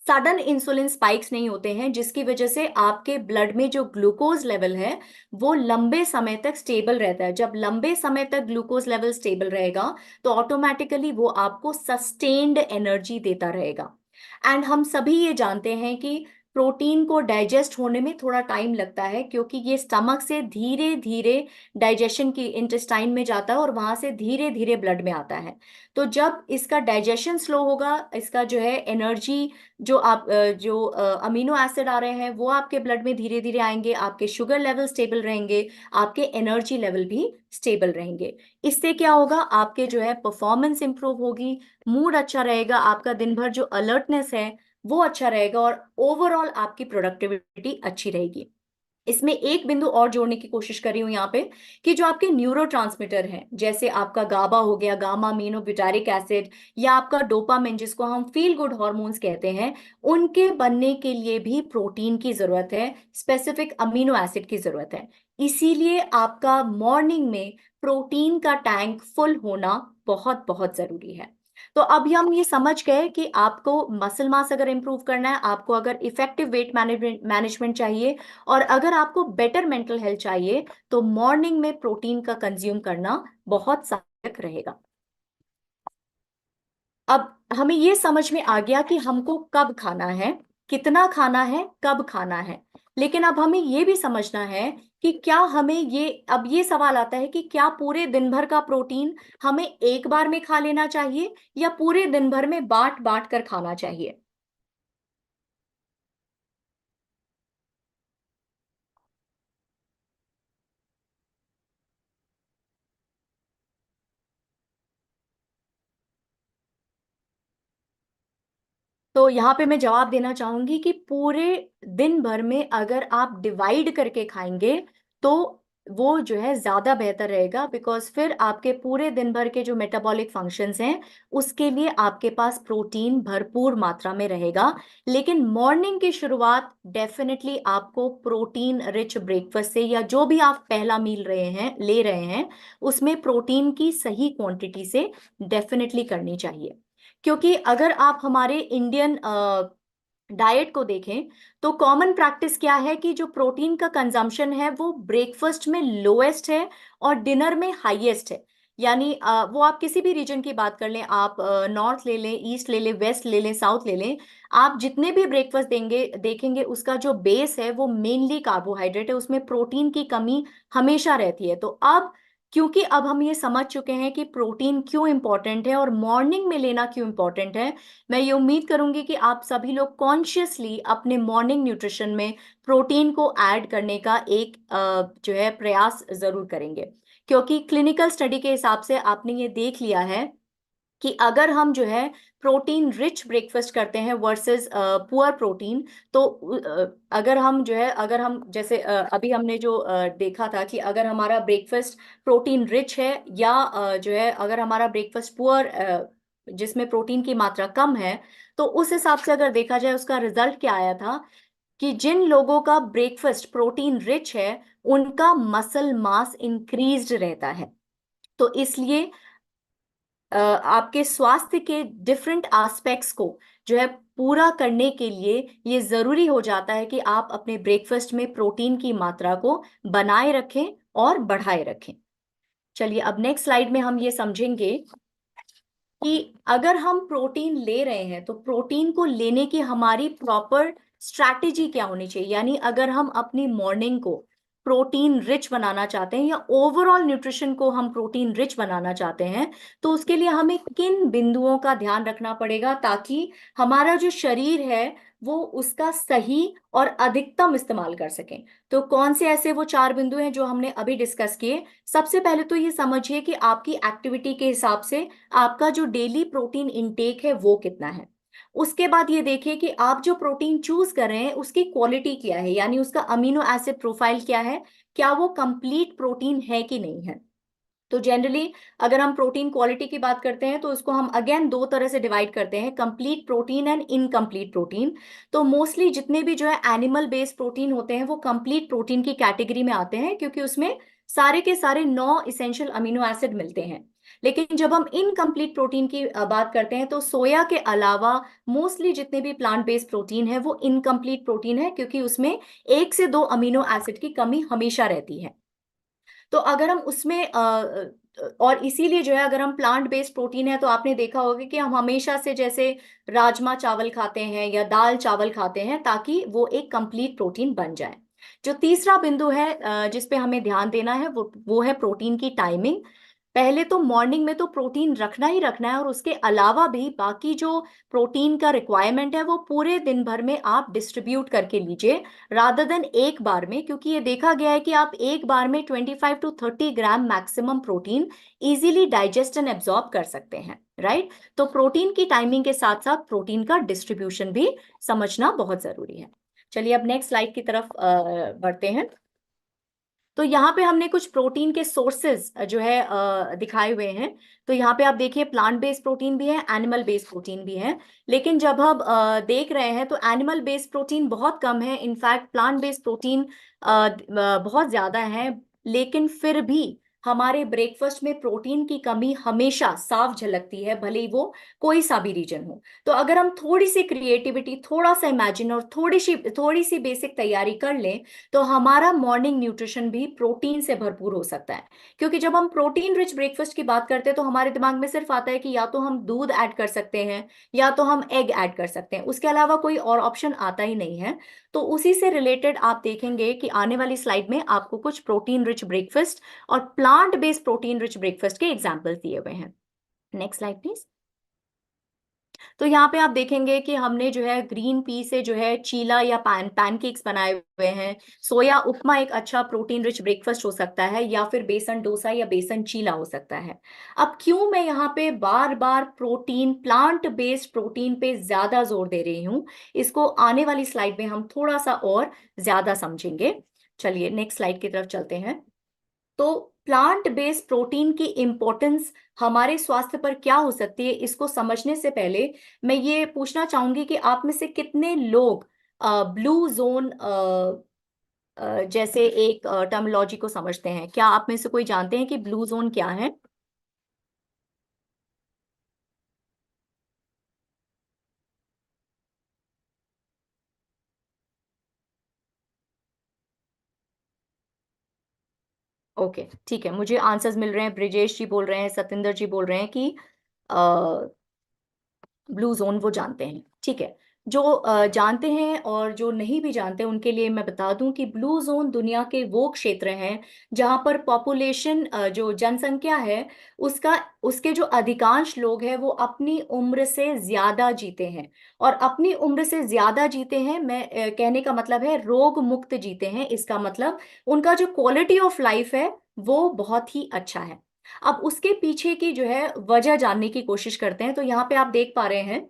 सडन इंसुलिन स्पाइक्स नहीं होते हैं, जिसकी वजह से आपके ब्लड में जो ग्लूकोज लेवल है वो लंबे समय तक स्टेबल रहता है। जब लंबे समय तक ग्लूकोज लेवल स्टेबल रहेगा तो ऑटोमेटिकली वो आपको सस्टेन्ड एनर्जी देता रहेगा। एंड हम सभी ये जानते हैं कि प्रोटीन को डाइजेस्ट होने में थोड़ा टाइम लगता है, क्योंकि ये स्टमक से धीरे धीरे डाइजेशन की इंटेस्टाइन में जाता है और वहां से धीरे धीरे ब्लड में आता है। तो जब इसका डाइजेशन स्लो होगा, इसका जो है एनर्जी जो अमीनो एसिड आ रहे हैं वो आपके ब्लड में धीरे धीरे आएंगे, आपके शुगर लेवल स्टेबल रहेंगे, आपके एनर्जी लेवल भी स्टेबल रहेंगे। इससे क्या होगा, आपके जो है परफॉर्मेंस इंप्रूव होगी, मूड अच्छा रहेगा, आपका दिन भर जो अलर्टनेस है वो अच्छा रहेगा और ओवरऑल आपकी प्रोडक्टिविटी अच्छी रहेगी। इसमें एक बिंदु और जोड़ने की कोशिश कर रही हूं यहाँ पे कि जो आपके न्यूरोट्रांसमीटर हैं, जैसे आपका गाबा हो गया, गामा अमीनोब्यूटारिक एसिड, या आपका डोपामिन जिसको हम फील गुड हॉर्मोन्स कहते हैं, उनके बनने के लिए भी प्रोटीन की जरूरत है, स्पेसिफिक अमीनो एसिड की जरूरत है। इसीलिए आपका मॉर्निंग में प्रोटीन का टैंक फुल होना बहुत बहुत जरूरी है। तो अभी हम ये समझ गए कि आपको मसल मास अगर इंप्रूव करना है, आपको अगर इफेक्टिव वेट मैनेजमेंट चाहिए, और अगर आपको बेटर मेंटल हेल्थ चाहिए, तो मॉर्निंग में प्रोटीन का कंज्यूम करना बहुत सहायक रहेगा। अब हमें ये समझ में आ गया कि हमको कब खाना है, कितना खाना है, कब खाना है। लेकिन अब हमें ये भी समझना है कि क्या हमें अब ये सवाल आता है कि क्या पूरे दिन भर का प्रोटीन हमें एक बार में खा लेना चाहिए या पूरे दिन भर में बांट बांट कर खाना चाहिए। तो यहाँ पे मैं जवाब देना चाहूंगी कि पूरे दिन भर में अगर आप डिवाइड करके खाएंगे तो वो जो है ज्यादा बेहतर रहेगा, बिकॉज फिर आपके पूरे दिन भर के जो मेटाबॉलिक फंक्शंस हैं उसके लिए आपके पास प्रोटीन भरपूर मात्रा में रहेगा। लेकिन मॉर्निंग की शुरुआत डेफिनेटली आपको प्रोटीन रिच ब्रेकफास्ट से, या जो भी आप पहला मील ले रहे हैं उसमें प्रोटीन की सही क्वांटिटी से डेफिनेटली करनी चाहिए। क्योंकि अगर आप हमारे इंडियन डाइट को देखें तो कॉमन प्रैक्टिस क्या है कि जो प्रोटीन का कंजम्पशन है वो ब्रेकफास्ट में लोएस्ट है और डिनर में हाईएस्ट है। यानी वो आप किसी भी रीजन की बात कर लें, आप नॉर्थ ले लें, ईस्ट ले लें, वेस्ट ले लें, साउथ ले लें, आप जितने भी ब्रेकफास्ट देंगे देखेंगे उसका जो बेस है वो मेनली कार्बोहाइड्रेट है, उसमें प्रोटीन की कमी हमेशा रहती है। तो अब क्योंकि अब हम ये समझ चुके हैं कि प्रोटीन क्यों इंपॉर्टेंट है और मॉर्निंग में लेना क्यों इंपॉर्टेंट है, मैं ये उम्मीद करूंगी कि आप सभी लोग कॉन्शियसली अपने मॉर्निंग न्यूट्रिशन में प्रोटीन को ऐड करने का एक जो है प्रयास जरूर करेंगे। क्योंकि क्लिनिकल स्टडी के हिसाब से आपने ये देख लिया है कि अगर हम जो है प्रोटीन रिच ब्रेकफास्ट करते हैं वर्सेस पुअर प्रोटीन, तो अगर हम जैसे अभी हमने जो देखा था कि अगर हमारा ब्रेकफास्ट प्रोटीन रिच है या जो है अगर हमारा ब्रेकफास्ट पुअर जिसमें प्रोटीन की मात्रा कम है, तो उस हिसाब से अगर देखा जाए उसका रिजल्ट क्या आया था कि जिन लोगों का ब्रेकफास्ट प्रोटीन रिच है उनका मसल मास इंक्रीज्ड रहता है। तो इसलिए आपके स्वास्थ्य के डिफरेंट एस्पेक्ट्स को जो है पूरा करने के लिए ये जरूरी हो जाता है कि आप अपने ब्रेकफास्ट में प्रोटीन की मात्रा को बनाए रखें और बढ़ाए रखें। चलिए अब नेक्स्ट स्लाइड में हम ये समझेंगे कि अगर हम प्रोटीन ले रहे हैं तो प्रोटीन को लेने की हमारी प्रॉपर स्ट्रैटेजी क्या होनी चाहिए, यानी अगर हम अपनी मॉर्निंग को प्रोटीन रिच बनाना चाहते हैं या ओवरऑल न्यूट्रिशन को हम प्रोटीन रिच बनाना चाहते हैं, तो उसके लिए हमें किन बिंदुओं का ध्यान रखना पड़ेगा ताकि हमारा जो शरीर है वो उसका सही और अधिकतम इस्तेमाल कर सकें। तो कौन से ऐसे वो 4 बिंदु हैं जो हमने अभी डिस्कस किए। सबसे पहले तो ये समझिए कि आपकी एक्टिविटी के हिसाब से आपका जो डेली प्रोटीन इनटेक है वो कितना है। उसके बाद ये देखिए कि आप जो प्रोटीन चूज कर रहे हैं उसकी क्वालिटी क्या है, यानी उसका अमीनो एसिड प्रोफाइल क्या है, क्या वो कंप्लीट प्रोटीन है कि नहीं है। तो जनरली अगर हम प्रोटीन क्वालिटी की बात करते हैं तो उसको हम अगेन 2 तरह से डिवाइड करते हैं, complete protein and incomplete protein. तो मोस्टली जितने भी जो है एनिमल बेस्ड प्रोटीन होते हैं वो कंप्लीट प्रोटीन की कैटेगरी में आते हैं क्योंकि उसमें सारे के सारे 9 इसेंशियल अमीनो एसिड मिलते हैं। लेकिन जब हम इनकम्प्लीट प्रोटीन की बात करते हैं तो सोया के अलावा मोस्टली जितने भी प्लांट बेस्ड प्रोटीन है वो इनकम्प्लीट प्रोटीन है क्योंकि उसमें 1 से 2 अमीनो एसिड की कमी हमेशा रहती है। तो अगर हम उसमें और इसीलिए जो है अगर हम प्लांट बेस्ड प्रोटीन है तो आपने देखा होगा कि हम हमेशा से जैसे राजमा चावल खाते हैं या दाल चावल खाते हैं ताकि वो एक कंप्लीट प्रोटीन बन जाए। जो तीसरा बिंदु है जिस पे हमें ध्यान देना है वो है प्रोटीन की टाइमिंग। पहले तो मॉर्निंग में तो प्रोटीन रखना ही रखना है और उसके अलावा भी बाकी जो प्रोटीन का रिक्वायरमेंट है वो पूरे दिन भर में आप डिस्ट्रीब्यूट करके लीजिए रादर देन एक बार में, क्योंकि ये देखा गया है कि आप एक बार में 25 to 30 gram maximum protein easily digest and absorb कर सकते हैं, राइट। तो प्रोटीन की टाइमिंग के साथ साथ प्रोटीन का डिस्ट्रीब्यूशन भी समझना बहुत जरूरी है। चलिए अब नेक्स्ट स्लाइड की तरफ बढ़ते हैं। तो यहाँ पे हमने कुछ प्रोटीन के सोर्सेज जो है दिखाए हुए हैं। तो यहाँ पे आप देखिए प्लांट बेस्ड प्रोटीन भी है, एनिमल बेस्ड प्रोटीन भी है। लेकिन जब हम देख रहे हैं तो एनिमल बेस्ड प्रोटीन बहुत कम है, इनफैक्ट प्लांट बेस्ड प्रोटीन बहुत ज्यादा है। लेकिन फिर भी हमारे ब्रेकफास्ट में प्रोटीन की कमी हमेशा साफ झलकती है, भले ही वो कोई सा भी रीजन हो। तो अगर हम थोड़ी सी क्रिएटिविटी, थोड़ा सा इमेजिन और थोड़ी सी बेसिक तैयारी कर लें तो हमारा मॉर्निंग न्यूट्रिशन भी प्रोटीन से भरपूर हो सकता है। क्योंकि जब हम प्रोटीन रिच ब्रेकफास्ट की बात करते हैं तो हमारे दिमाग में सिर्फ आता है कि या तो हम दूध ऐड कर सकते हैं या तो हम एग ऐड कर सकते हैं, उसके अलावा कोई और ऑप्शन आता ही नहीं है। तो उसी से रिलेटेड आप देखेंगे कि आने वाली स्लाइड में आपको कुछ प्रोटीन रिच ब्रेकफास्ट और plant based protein rich breakfast के एग्जाम्पल्स दिए हुए हैं। Next slide please. तो यहाँ पे आप देखेंगे कि हमने जो है ग्रीन पी से जो है चीला या पैनकेक्स बनाए हुए हैं। सोया उपमा एक अच्छा प्रोटीन रिच ब्रेकफास्ट हो सकता है, या फिर बेसन डोसा या बेसन चीला हो सकता है। अब क्यों मैं यहाँ पे बार बार प्रोटीन, प्लांट बेस्ड प्रोटीन पे ज्यादा जोर दे रही हूँ, इसको आने वाली स्लाइड में हम थोड़ा सा और ज्यादा समझेंगे। चलिए नेक्स्ट स्लाइड की तरफ चलते हैं। तो प्लांट बेस्ड प्रोटीन की इंपॉर्टेंस हमारे स्वास्थ्य पर क्या हो सकती है, इसको समझने से पहले मैं ये पूछना चाहूंगी कि आप में से कितने लोग ब्लू जोन जैसे एक टर्मिनोलॉजी को समझते हैं। क्या आप में से कोई जानते हैं कि ब्लू जोन क्या है? ओके, ठीक है, मुझे आंसर्स मिल रहे हैं। ब्रिजेश जी बोल रहे हैं, सतिंदर जी बोल रहे हैं कि ब्लू जोन वो जानते हैं। ठीक है, जो जानते हैं और जो नहीं भी जानते उनके लिए मैं बता दूं कि ब्लू जोन दुनिया के वो क्षेत्र हैं जहां पर पॉपुलेशन, जो जनसंख्या है उसका, उसके जो अधिकांश लोग हैं वो अपनी उम्र से ज्यादा जीते हैं। और अपनी उम्र से ज्यादा जीते हैं, मैं कहने का मतलब है रोग मुक्त जीते हैं। इसका मतलब उनका जो क्वालिटी ऑफ लाइफ है वो बहुत ही अच्छा है। अब उसके पीछे की जो है वजह जानने की कोशिश करते हैं। तो यहाँ पे आप देख पा रहे हैं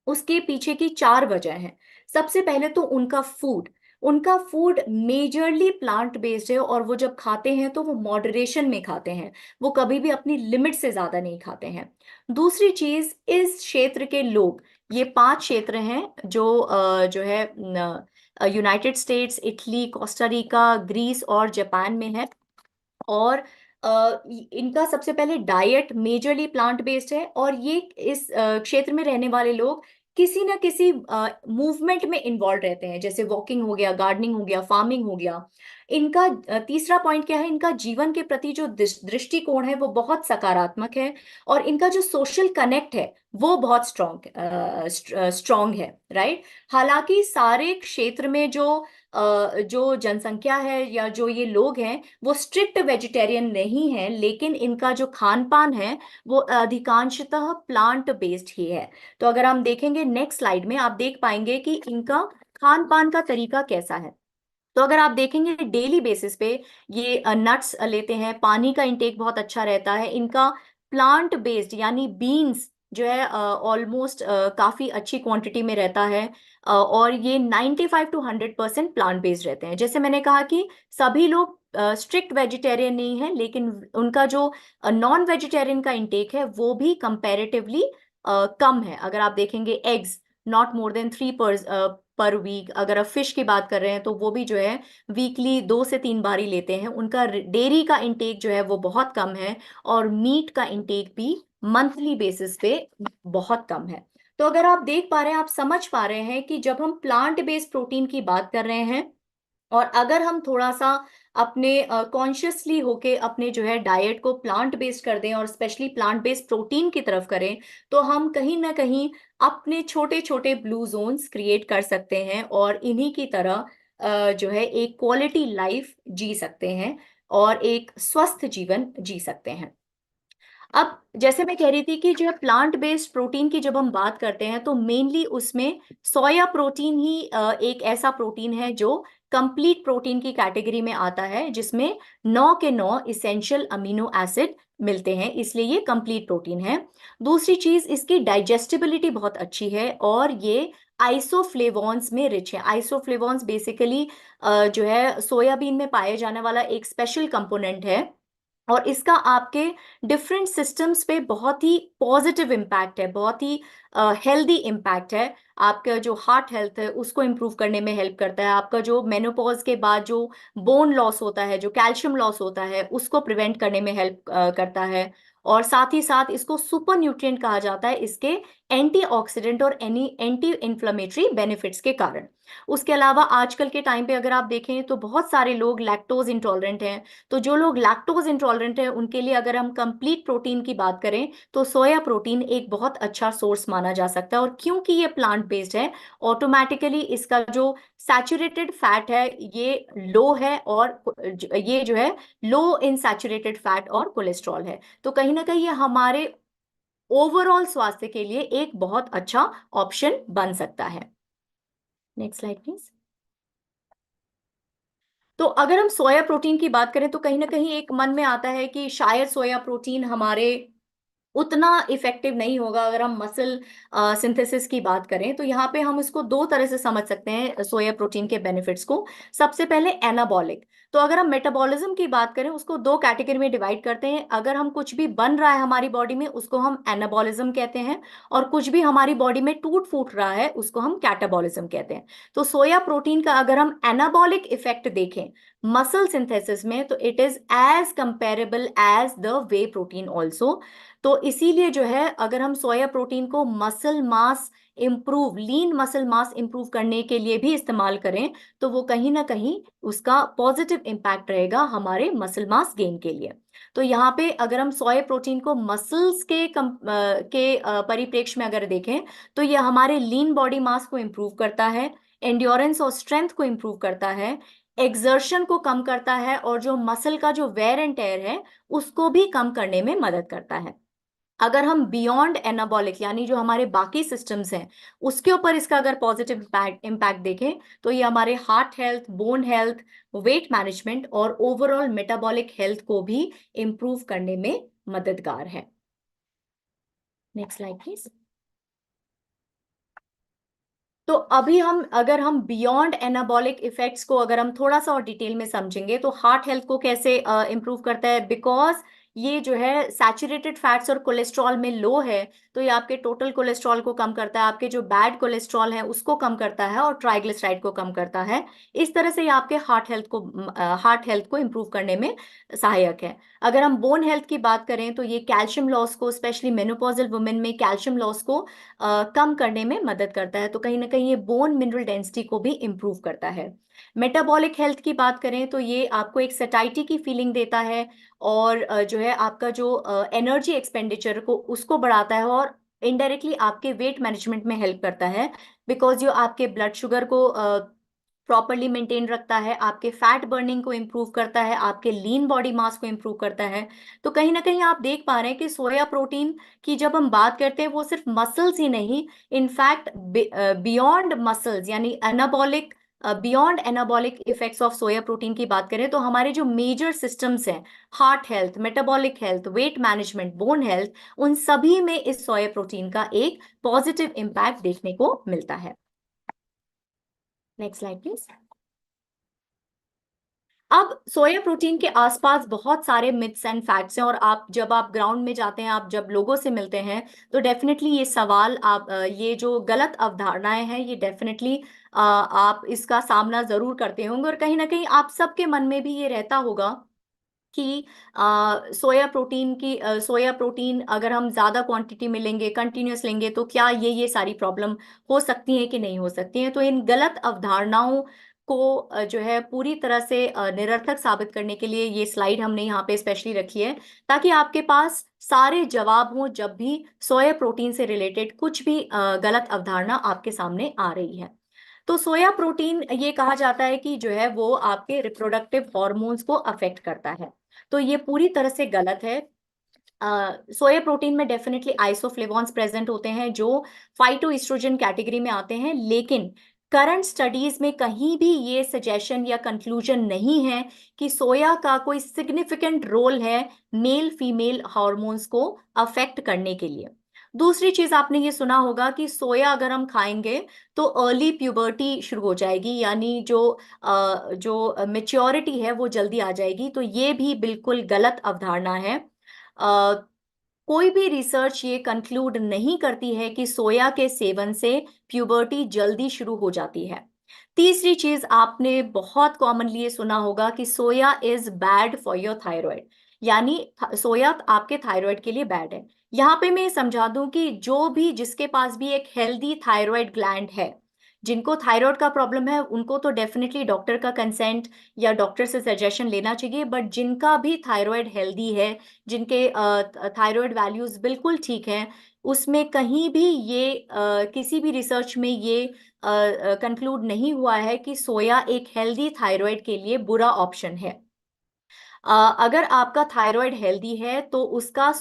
उसके पीछे की चार वजह हैं। सबसे पहले तो उनका फूड मेजरली प्लांट बेस्ड है, और वो जब खाते हैं तो वो मॉडरेशन में खाते हैं, वो कभी भी अपनी लिमिट से ज्यादा नहीं खाते हैं। दूसरी चीज, इस क्षेत्र के लोग, ये पांच क्षेत्र हैं जो जो है United States, Italy, Costa Rica, Greece और जापान में है। और इनका सबसे पहले डाइट मेजरली प्लांट बेस्ड है, और ये इस क्षेत्र में रहने वाले लोग किसी ना किसी मूवमेंट में इन्वॉल्व रहते हैं, जैसे वॉकिंग हो गया, गार्डनिंग हो गया, फार्मिंग हो गया। इनका तीसरा पॉइंट क्या है, इनका जीवन के प्रति जो दृष्टिकोण है वो बहुत सकारात्मक है, और इनका जो सोशल कनेक्ट है वो बहुत स्ट्रॉन्ग है, राइट। हालांकि सारे क्षेत्र में जो जनसंख्या है या जो ये लोग हैं वो स्ट्रिक्ट वेजिटेरियन नहीं है, लेकिन इनका जो खान पान है वो अधिकांशतः प्लांट बेस्ड ही है। तो अगर हम देखेंगे नेक्स्ट स्लाइड में, आप देख पाएंगे कि इनका खान पान का तरीका कैसा है। तो अगर आप देखेंगे डेली बेसिस पे ये नट्स लेते हैं, पानी का इंटेक बहुत अच्छा रहता है इनका। प्लांट बेस्ड यानी बीन्स जो है ऑलमोस्ट काफी अच्छी क्वांटिटी में रहता है। और ये 95 to 100% प्लांट बेस्ड रहते हैं। जैसे मैंने कहा कि सभी लोग स्ट्रिक्ट वेजिटेरियन नहीं है, लेकिन उनका जो नॉन वेजिटेरियन का इंटेक है वो भी कंपैरेटिवली कम है। अगर आप देखेंगे एग्स नॉट मोर देन 3 पर वीक। अगर आप फिश की बात कर रहे हैं तो वो भी जो है वीकली 2 से 3 बार ही लेते हैं। उनका डेयरी का इंटेक जो है वो बहुत कम है, और मीट का इंटेक भी मंथली बेसिस पे बहुत कम है। तो अगर आप देख पा रहे हैं, आप समझ पा रहे हैं कि जब हम प्लांट बेस्ड प्रोटीन की बात कर रहे हैं, और अगर हम थोड़ा सा अपने कॉन्शियसली होके अपने जो है डाइट को प्लांट बेस्ड कर दें और स्पेशली प्लांट बेस्ड प्रोटीन की तरफ करें, तो हम कहीं ना कहीं अपने छोटे छोटे ब्लू जोन्स क्रिएट कर सकते हैं, और इन्हीं की तरह जो है एक क्वालिटी लाइफ जी सकते हैं और एक स्वस्थ जीवन जी सकते हैं। अब जैसे मैं कह रही थी कि जो है प्लांट बेस्ड प्रोटीन की जब हम बात करते हैं तो मेनली उसमें सोया प्रोटीन ही एक ऐसा प्रोटीन है जो कंप्लीट प्रोटीन की कैटेगरी में आता है, जिसमें 9 के 9 इसेंशियल अमीनो एसिड मिलते हैं, इसलिए ये कंप्लीट प्रोटीन है। दूसरी चीज, इसकी डाइजेस्टिबिलिटी बहुत अच्छी है, और ये आइसोफ्लेवॉन्स में रिच है। आइसोफ्लेवॉन्स बेसिकली जो है सोयाबीन में पाए जाने वाला एक स्पेशल कंपोनेंट है, और इसका आपके डिफरेंट सिस्टम्स पे बहुत ही पॉजिटिव इम्पैक्ट है, बहुत ही हेल्दी इम्पैक्ट है। आपका जो हार्ट हेल्थ है उसको इम्प्रूव करने में हेल्प करता है। आपका जो मेनोपॉज के बाद जो बोन लॉस होता है, जो कैल्शियम लॉस होता है, उसको प्रिवेंट करने में हेल्प करता है। और साथ ही साथ इसको सुपर न्यूट्रिएंट कहा जाता है इसके एंटीऑक्सीडेंट और एंटी इन्फ्लेमेटरी बेनिफिट्स के कारण। उसके अलावा आजकल के टाइम पे अगर आप देखें तो बहुत सारे लोग लैक्टोज इंटॉलरेंट हैं। तो जो लोग लैक्टोज इंटॉलरेंट हैं उनके लिए अगर हम कंप्लीट प्रोटीन की बात करें तो सोया प्रोटीन एक बहुत अच्छा सोर्स माना जा सकता है। और क्योंकि ये प्लांट बेस्ड है, ऑटोमेटिकली इसका जो सैचुरेटेड फैट है ये लो है, और ये जो है लो इन सैचुरेटेड फैट और कोलेस्ट्रॉल है। तो कहीं ना कहीं ये हमारे ओवरऑल स्वास्थ्य के लिए एक बहुत अच्छा ऑप्शन बन सकता है। Next slide please. तो अगर हम सोया प्रोटीन की बात करें तो कहीं ना कहीं एक मन में आता है कि शायद सोया प्रोटीन हमारे उतना इफेक्टिव नहीं होगा। अगर हम मसल सिंथेसिस की बात करें तो यहाँ पे हम इसको दो तरह से समझ सकते हैं सोया प्रोटीन के बेनिफिट्स को। सबसे पहले एनाबॉलिक। तो अगर हम मेटाबॉलिज्म की बात करें उसको दो कैटेगरी में डिवाइड करते हैं। अगर हम कुछ भी बन रहा है हमारी बॉडी में उसको हम एनाबॉलिज्म कहते हैं, और कुछ भी हमारी बॉडी में टूट फूट रहा है उसको हम कैटाबॉलिज्म कहते हैं। तो सोया प्रोटीन का अगर हम एनाबॉलिक इफेक्ट देखें मसल सिंथेसिस में, तो it is as comparable as the whey protein also. तो इसीलिए जो है अगर हम सोया प्रोटीन को muscle mass improve, lean muscle mass improve करने के लिए भी इस्तेमाल करें तो वो कहीं ना कहीं उसका पॉजिटिव इम्पैक्ट रहेगा हमारे मसल मास गेन के लिए। तो यहाँ पे अगर हम सोया प्रोटीन को मसल्स के परिप्रेक्ष्य में अगर देखें तो ये हमारे लीन बॉडी मास को इम्प्रूव करता है, एंड्योरेंस और स्ट्रेंथ को इम्प्रूव करता है, एक्सर्शन को कम करता है, और जो मसल का जो वेयर एंड टेयर है उसको भी कम करने में मदद करता है। अगर हम बियॉन्ड एनाबॉलिक यानी जो हमारे बाकी सिस्टम्स हैं उसके ऊपर इसका अगर पॉजिटिव इम्पैक्ट देखें तो ये हमारे heart health, bone health, weight management और ओवरऑल मेटाबॉलिक हेल्थ को भी इंप्रूव करने में मददगार है। Next slide please. तो अभी अगर हम बियॉन्ड एनाबॉलिक इफेक्ट्स को अगर हम थोड़ा सा और डिटेल में समझेंगे तो हार्ट हेल्थ को कैसे इंप्रूव करता है, बिकॉज ये जो है सैचुरेटेड फैट्स और कोलेस्ट्रॉल में लो है तो ये आपके टोटल कोलेस्ट्रॉल को कम करता है, आपके जो बैड कोलेस्ट्रॉल है उसको कम करता है और ट्राइग्लिसराइड को कम करता है। इस तरह से ये आपके हार्ट हेल्थ को इंप्रूव करने में सहायक है। अगर हम बोन हेल्थ की बात करें तो ये कैल्शियम लॉस को, स्पेशली मेनोपॉजल वुमेन में कैल्शियम लॉस को कम करने में मदद करता है, तो कहीं ना कहीं ये बोन मिनरल डेंसिटी को भी इंप्रूव करता है। मेटाबॉलिक हेल्थ की बात करें तो ये आपको एक सटाइटी की फीलिंग देता है और जो है आपका जो एनर्जी एक्सपेंडिचर को उसको बढ़ाता है और इनडायरेक्टली आपके वेट मैनेजमेंट में हेल्प करता है, बिकॉज जो आपके ब्लड शुगर को प्रॉपरली मेंटेन रखता है, आपके फैट बर्निंग को इम्प्रूव करता है, आपके लीन बॉडी मास को इम्प्रूव करता है। तो कहीं ना कहीं आप देख पा रहे हैं कि सोया प्रोटीन की जब हम बात करते हैं वो सिर्फ मसल्स ही नहीं, इनफैक्ट बियॉन्ड मसल्स यानी anabolic, beyond anabolic effects of soya protein की बात करें तो हमारे जो मेजर सिस्टम्स हैं, heart health, metabolic health, weight management, bone health, उन सभी में इस सोया प्रोटीन का एक पॉजिटिव इम्पैक्ट देखने को मिलता है। Next slide please. अब सोया प्रोटीन के आसपास बहुत सारे मिथ्स एंड फैक्ट्स हैं और जब आप ग्राउंड में जाते हैं, आप जब लोगों से मिलते हैं तो डेफिनेटली ये सवाल ये जो गलत अवधारणाएं हैं ये डेफिनेटली आप इसका सामना जरूर करते होंगे और कहीं ना कहीं आप सबके मन में भी ये रहता होगा कि सोया प्रोटीन अगर हम ज़्यादा क्वांटिटी में लेंगे, कंटिन्यूस लेंगे तो क्या ये सारी प्रॉब्लम हो सकती हैं कि नहीं हो सकती हैं। तो इन गलत अवधारणाओं को जो है पूरी तरह से निरर्थक साबित करने के लिए ये स्लाइड हमने यहाँ पे स्पेशली रखी है ताकि आपके पास सारे जवाब हों जब भी सोया प्रोटीन से रिलेटेड कुछ भी गलत अवधारणा आपके सामने आ रही है। तो सोया प्रोटीन ये कहा जाता है कि जो है वो आपके रिप्रोडक्टिव हॉर्मोन्स को अफेक्ट करता है, तो ये पूरी तरह से गलत है। सोया प्रोटीन में डेफिनेटली आइसोफ्लेवोन्स प्रेजेंट होते हैं जो फाइटोएस्ट्रोजन कैटेगरी में आते हैं, लेकिन करंट स्टडीज में कहीं भी ये सजेशन या कंक्लूजन नहीं है कि सोया का कोई सिग्निफिकेंट रोल है मेल फीमेल हार्मोन्स को अफेक्ट करने के लिए। दूसरी चीज आपने ये सुना होगा कि सोया अगर हम खाएंगे तो अर्ली प्यूबर्टी शुरू हो जाएगी, यानी जो मेच्योरिटी है वो जल्दी आ जाएगी, तो ये भी बिल्कुल गलत अवधारणा है। कोई भी रिसर्च ये कंक्लूड नहीं करती है कि सोया के सेवन से प्यूबर्टी जल्दी शुरू हो जाती है। तीसरी चीज आपने बहुत कॉमनली ये सुना होगा कि soya is bad for your thyroid, यानी सोया आपके थायराइड के लिए बैड है। यहाँ पे मैं समझा दूं कि जिसके पास भी एक हेल्दी थायराइड ग्लैंड है, जिनको थायराइड का प्रॉब्लम है उनको तो डेफिनेटली डॉक्टर का कंसेंट या डॉक्टर से सजेशन लेना चाहिए, बट जिनका भी थायराइड हेल्दी है, जिनके थायराइड वैल्यूज बिल्कुल ठीक हैं, उसमें कहीं भी किसी भी रिसर्च में ये कंक्लूड नहीं हुआ है कि सोया एक हेल्दी थायराइड के लिए बुरा ऑप्शन है। अगर आपका थायराइड हेल्दी है तो उसका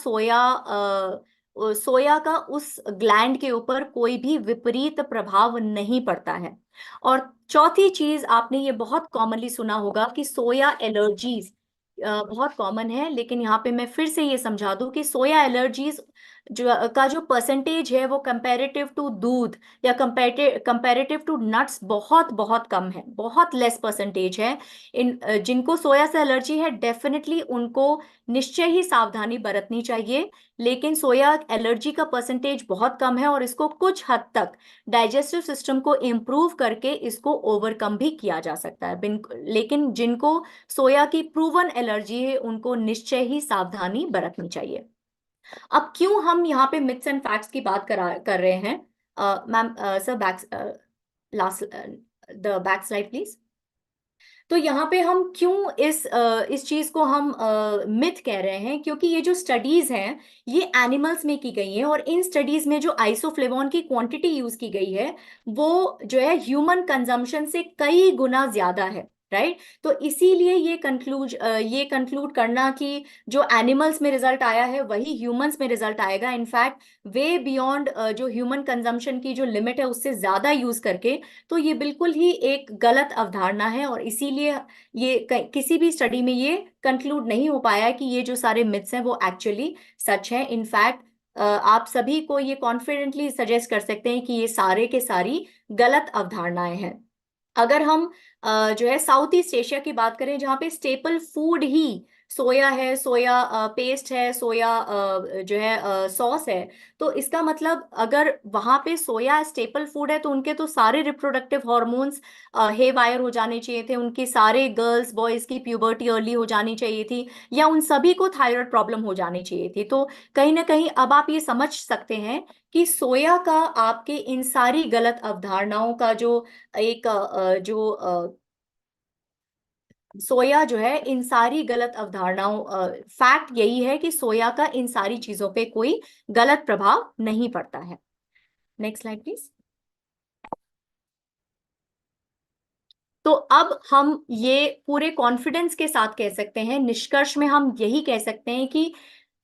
सोया का उस ग्लैंड के ऊपर कोई भी विपरीत प्रभाव नहीं पड़ता है। और चौथी चीज आपने ये बहुत कॉमनली सुना होगा कि सोया एलर्जीज बहुत कॉमन है, लेकिन यहाँ पे मैं फिर से ये समझा दूं कि सोया एलर्जीज जो परसेंटेज है वो कंपैरेटिव टू दूध या कंपैरेटिव टू नट्स बहुत बहुत कम है, बहुत लेस परसेंटेज है। जिनको सोया से एलर्जी है डेफिनेटली उनको निश्चय ही सावधानी बरतनी चाहिए, लेकिन सोया एलर्जी का परसेंटेज बहुत कम है और इसको कुछ हद तक डाइजेस्टिव सिस्टम को इम्प्रूव करके इसको ओवरकम भी किया जा सकता है। लेकिन जिनको सोया की प्रूवन एलर्जी है उनको निश्चय ही सावधानी बरतनी चाहिए। अब क्यों हम यहाँ पे मिथ्स एंड फैक्ट्स की बात कर रहे हैं, ma'am sir back last the back slide please. तो यहाँ पे हम क्यों इस चीज को हम मिथ कह रहे हैं, क्योंकि ये जो स्टडीज हैं ये एनिमल्स में की गई हैं, और इन स्टडीज में जो आइसोफ्लेवोन की क्वांटिटी यूज की गई है वो जो है ह्यूमन कंजम्पशन से कई गुना ज्यादा है, राइट। तो इसीलिए ये कंक्लूड करना कि जो एनिमल्स में रिजल्ट आया है वही ह्यूमंस में रिजल्ट आएगा, इनफैक्ट वे बियॉन्ड जो ह्यूमन कंजम्पशन की जो लिमिट है उससे ज्यादा यूज करके, तो ये बिल्कुल ही एक गलत अवधारणा है। और इसीलिए ये किसी भी स्टडी में ये कंक्लूड नहीं हो पाया है कि ये जो सारे मिथ्स हैं वो एक्चुअली सच है। इनफैक्ट आप सभी को ये कॉन्फिडेंटली सजेस्ट कर सकते हैं कि ये सारे के सारी गलत अवधारणाएं हैं। अगर हम जो है साउथ ईस्ट एशिया की बात करें, जहाँ पे स्टेपल फूड ही सोया है, सोया पेस्ट है, सोया जो है सॉस है, तो इसका मतलब अगर वहां पे सोया स्टेपल फूड है तो उनके तो सारे रिप्रोडक्टिव हॉर्मोन्स हे वायर हो जाने चाहिए थे, उनकी सारे गर्ल्स बॉयज की प्यूबर्टी अर्ली हो जानी चाहिए थी, या उन सभी को थायराइड प्रॉब्लम हो जानी चाहिए थी। तो कहीं ना कहीं अब आप ये समझ सकते हैं कि सोया का आपके इन सारी गलत अवधारणाओं का जो एक सोया जो है इन सारी गलत अवधारणाओं, फैक्ट यही है कि सोया का इन सारी चीजों पे कोई गलत प्रभाव नहीं पड़ता है। Next slide please. तो अब हम ये पूरे कॉन्फिडेंस के साथ कह सकते हैं, निष्कर्ष में हम यही कह सकते हैं कि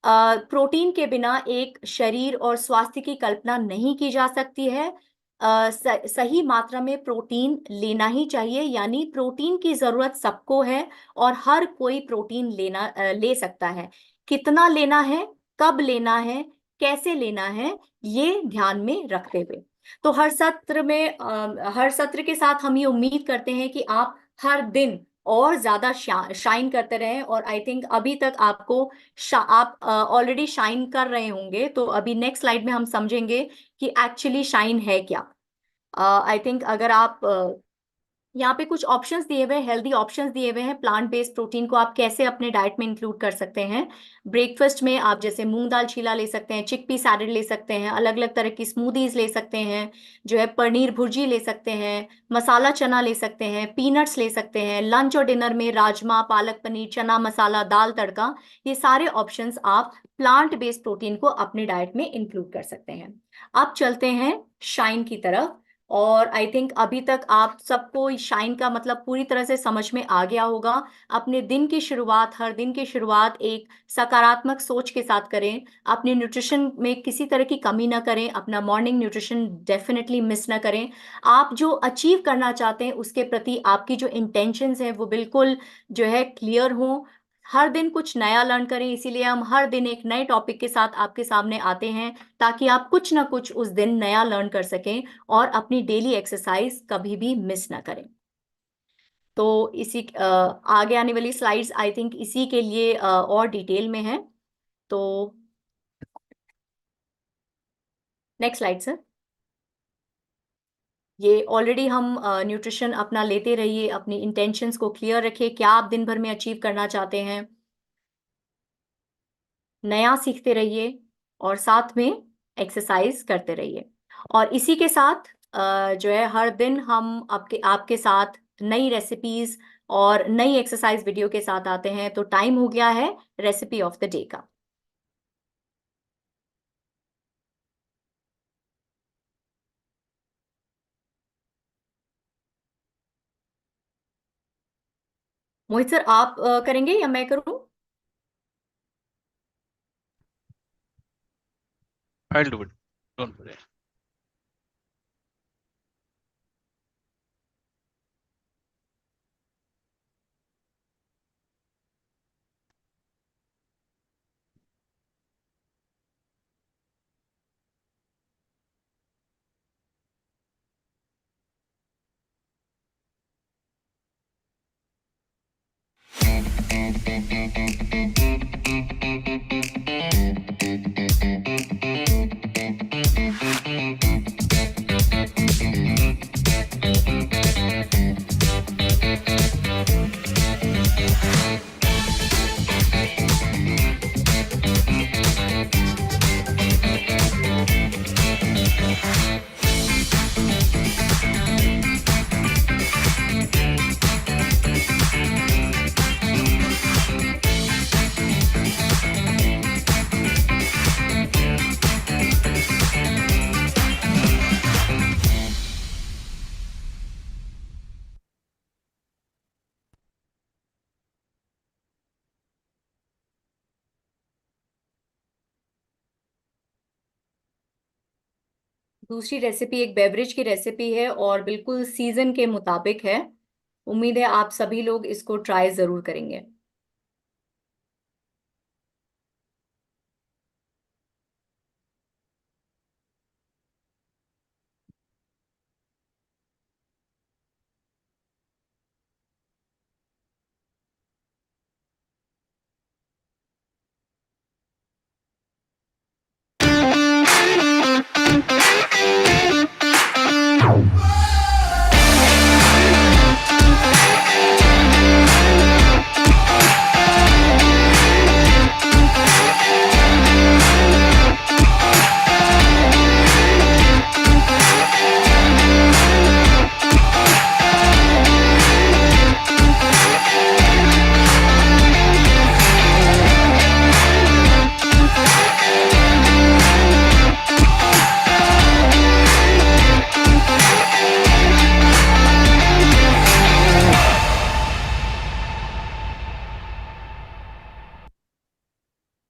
प्रोटीन के बिना एक शरीर और स्वास्थ्य की कल्पना नहीं की जा सकती है। सही मात्रा में प्रोटीन लेना ही चाहिए, यानी प्रोटीन की जरूरत सबको है और हर कोई प्रोटीन ले सकता है। कितना लेना है, कब लेना है, कैसे लेना है, ये ध्यान में रखते हुए तो हर सत्र के साथ हम ये उम्मीद करते हैं कि आप हर दिन और ज्यादा शाइन करते रहें। और आई थिंक अभी तक आप ऑलरेडी शाइन कर रहे होंगे, तो अभी नेक्स्ट स्लाइड में हम समझेंगे कि एक्चुअली शाइन है क्या। आई थिंक अगर आप यहाँ पे कुछ ऑप्शंस दिए हुए, हेल्दी ऑप्शंस दिए हुए हैं, प्लांट बेस्ड प्रोटीन को आप कैसे अपने डाइट में इंक्लूड कर सकते हैं। ब्रेकफास्ट में आप जैसे मूंग दाल चीला ले सकते हैं, चिकपी सैलेड ले सकते हैं, अलग अलग तरह की स्मूदीज ले सकते हैं, जो है पनीर भुर्जी ले सकते हैं, मसाला चना ले सकते हैं, पीनट्स ले सकते हैं। लंच और डिनर में राजमा, पालक पनीर, चना मसाला, दाल तड़का, ये सारे ऑप्शंस आप प्लांट बेस्ड प्रोटीन को अपने डाइट में इंक्लूड कर सकते हैं। अब चलते हैं शाइन की तरफ, और आई थिंक अभी तक आप सबको शाइन का मतलब पूरी तरह से समझ में आ गया होगा। अपने दिन की शुरुआत, हर दिन की शुरुआत एक सकारात्मक सोच के साथ करें, अपने न्यूट्रिशन में किसी तरह की कमी ना करें, अपना मॉर्निंग न्यूट्रिशन डेफिनेटली मिस ना करें। आप जो अचीव करना चाहते हैं उसके प्रति आपकी जो इंटेंशंस हैं वो बिल्कुल जो है क्लियर हो। हर दिन कुछ नया लर्न करें, इसीलिए हम हर दिन एक नए टॉपिक के साथ आपके सामने आते हैं, ताकि आप कुछ ना कुछ उस दिन नया लर्न कर सकें और अपनी डेली एक्सरसाइज कभी भी मिस ना करें। तो आगे आने वाली स्लाइड्स आई थिंक इसी के लिए और डिटेल में है। तो नेक्स्ट स्लाइड सर। ये ऑलरेडी हम न्यूट्रिशन अपना लेते रहिए, अपनी इंटेंशंस को क्लियर रखिए, क्या आप दिन भर में अचीव करना चाहते हैं, नया सीखते रहिए और साथ में एक्सरसाइज करते रहिए। और इसी के साथ जो है हर दिन हम आपके साथ नई रेसिपीज और नई एक्सरसाइज वीडियो के साथ आते हैं। तो टाइम हो गया है रेसिपी ऑफ द डे का। मोहित सर आप करेंगे या मैं करूं? I'll do it. Don't worry. दूसरी रेसिपी एक बेवरेज की रेसिपी है और बिल्कुल सीजन के मुताबिक है। उम्मीद है आप सभी लोग इसको ट्राई जरूर करेंगे।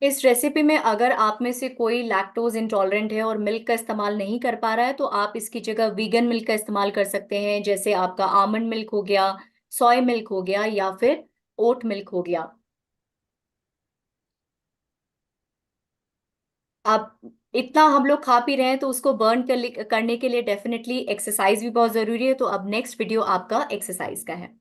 इस रेसिपी में अगर आप में से कोई लैक्टोज इंटॉलरेंट है और मिल्क का इस्तेमाल नहीं कर पा रहा है तो आप इसकी जगह वीगन मिल्क का इस्तेमाल कर सकते हैं, जैसे आपका आमंड मिल्क हो गया, सोय मिल्क हो गया या फिर ओट मिल्क हो गया। अब इतना हम लोग खा पी रहे हैं तो उसको बर्न करने के लिए डेफिनेटली एक्सरसाइज भी बहुत जरूरी है। तो अब नेक्स्ट वीडियो आपका एक्सरसाइज का है।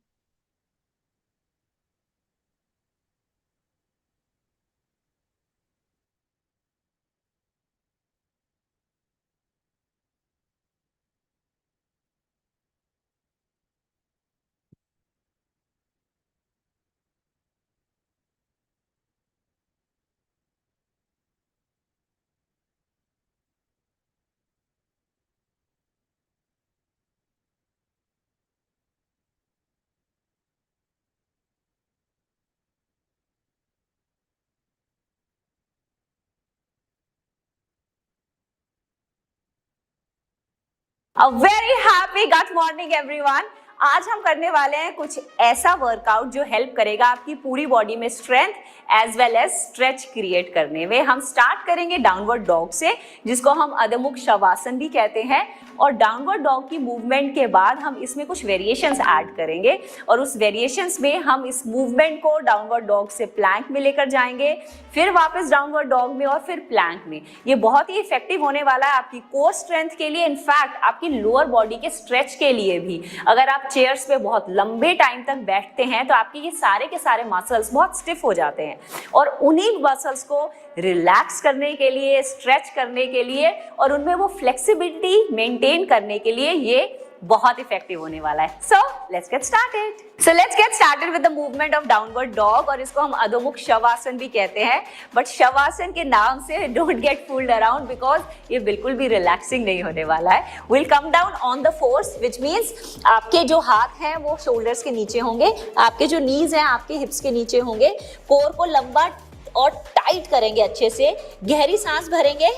A very happy good morning everyone। आज हम करने वाले हैं कुछ ऐसा वर्कआउट जो हेल्प करेगा आपकी पूरी बॉडी में strength as well as stretch create करने में। हम स्टार्ट करेंगे डाउनवर्ड डॉग से, जिसको हम अधोमुख शवासन भी कहते हैं। और डाउनवर्ड डॉग की मूवमेंट के बाद हम इसमें कुछ वेरिएशंस ऐड करेंगे और उस वेरिएशंस में हम इस मूवमेंट को डाउनवर्ड डॉग से प्लैंक में लेकर जाएंगे, फिर वापस डाउनवर्ड डॉग में और फिर प्लैंक में। ये बहुत ही इफेक्टिव होने वाला है आपकी कोर स्ट्रेंथ के लिए, इनफैक्ट आपकी लोअर बॉडी के स्ट्रेच के लिए भी। अगर आप चेयर्स पे बहुत लंबे टाइम तक बैठते हैं तो आपके ये सारे के सारे मसल्स बहुत स्टिफ हो जाते हैं और उन्हीं मसल्स को रिलैक्स करने के लिए, स्ट्रेच करने के लिए और उनमें वो फ्लेक्सिबिलिटी मेंटेन करने के लिए ये बहुत इफेक्टिव होने वाला है। So let's get started with the movement of downward dog, और इसको हम अधोमुख शवासन भी कहते हैं। बट शवासन के नाम से don't get fooled around because ये बिल्कुल भी रिलैक्सिंग नहीं होने वाला है। Will come down on the force, which means आपके जो हाथ हैं वो शोल्डर्स के नीचे होंगे, आपके जो नीज हैं आपके हिप्स के नीचे होंगे। कोर को लंबा और टाइट करेंगे, अच्छे से गहरी सांस भरेंगे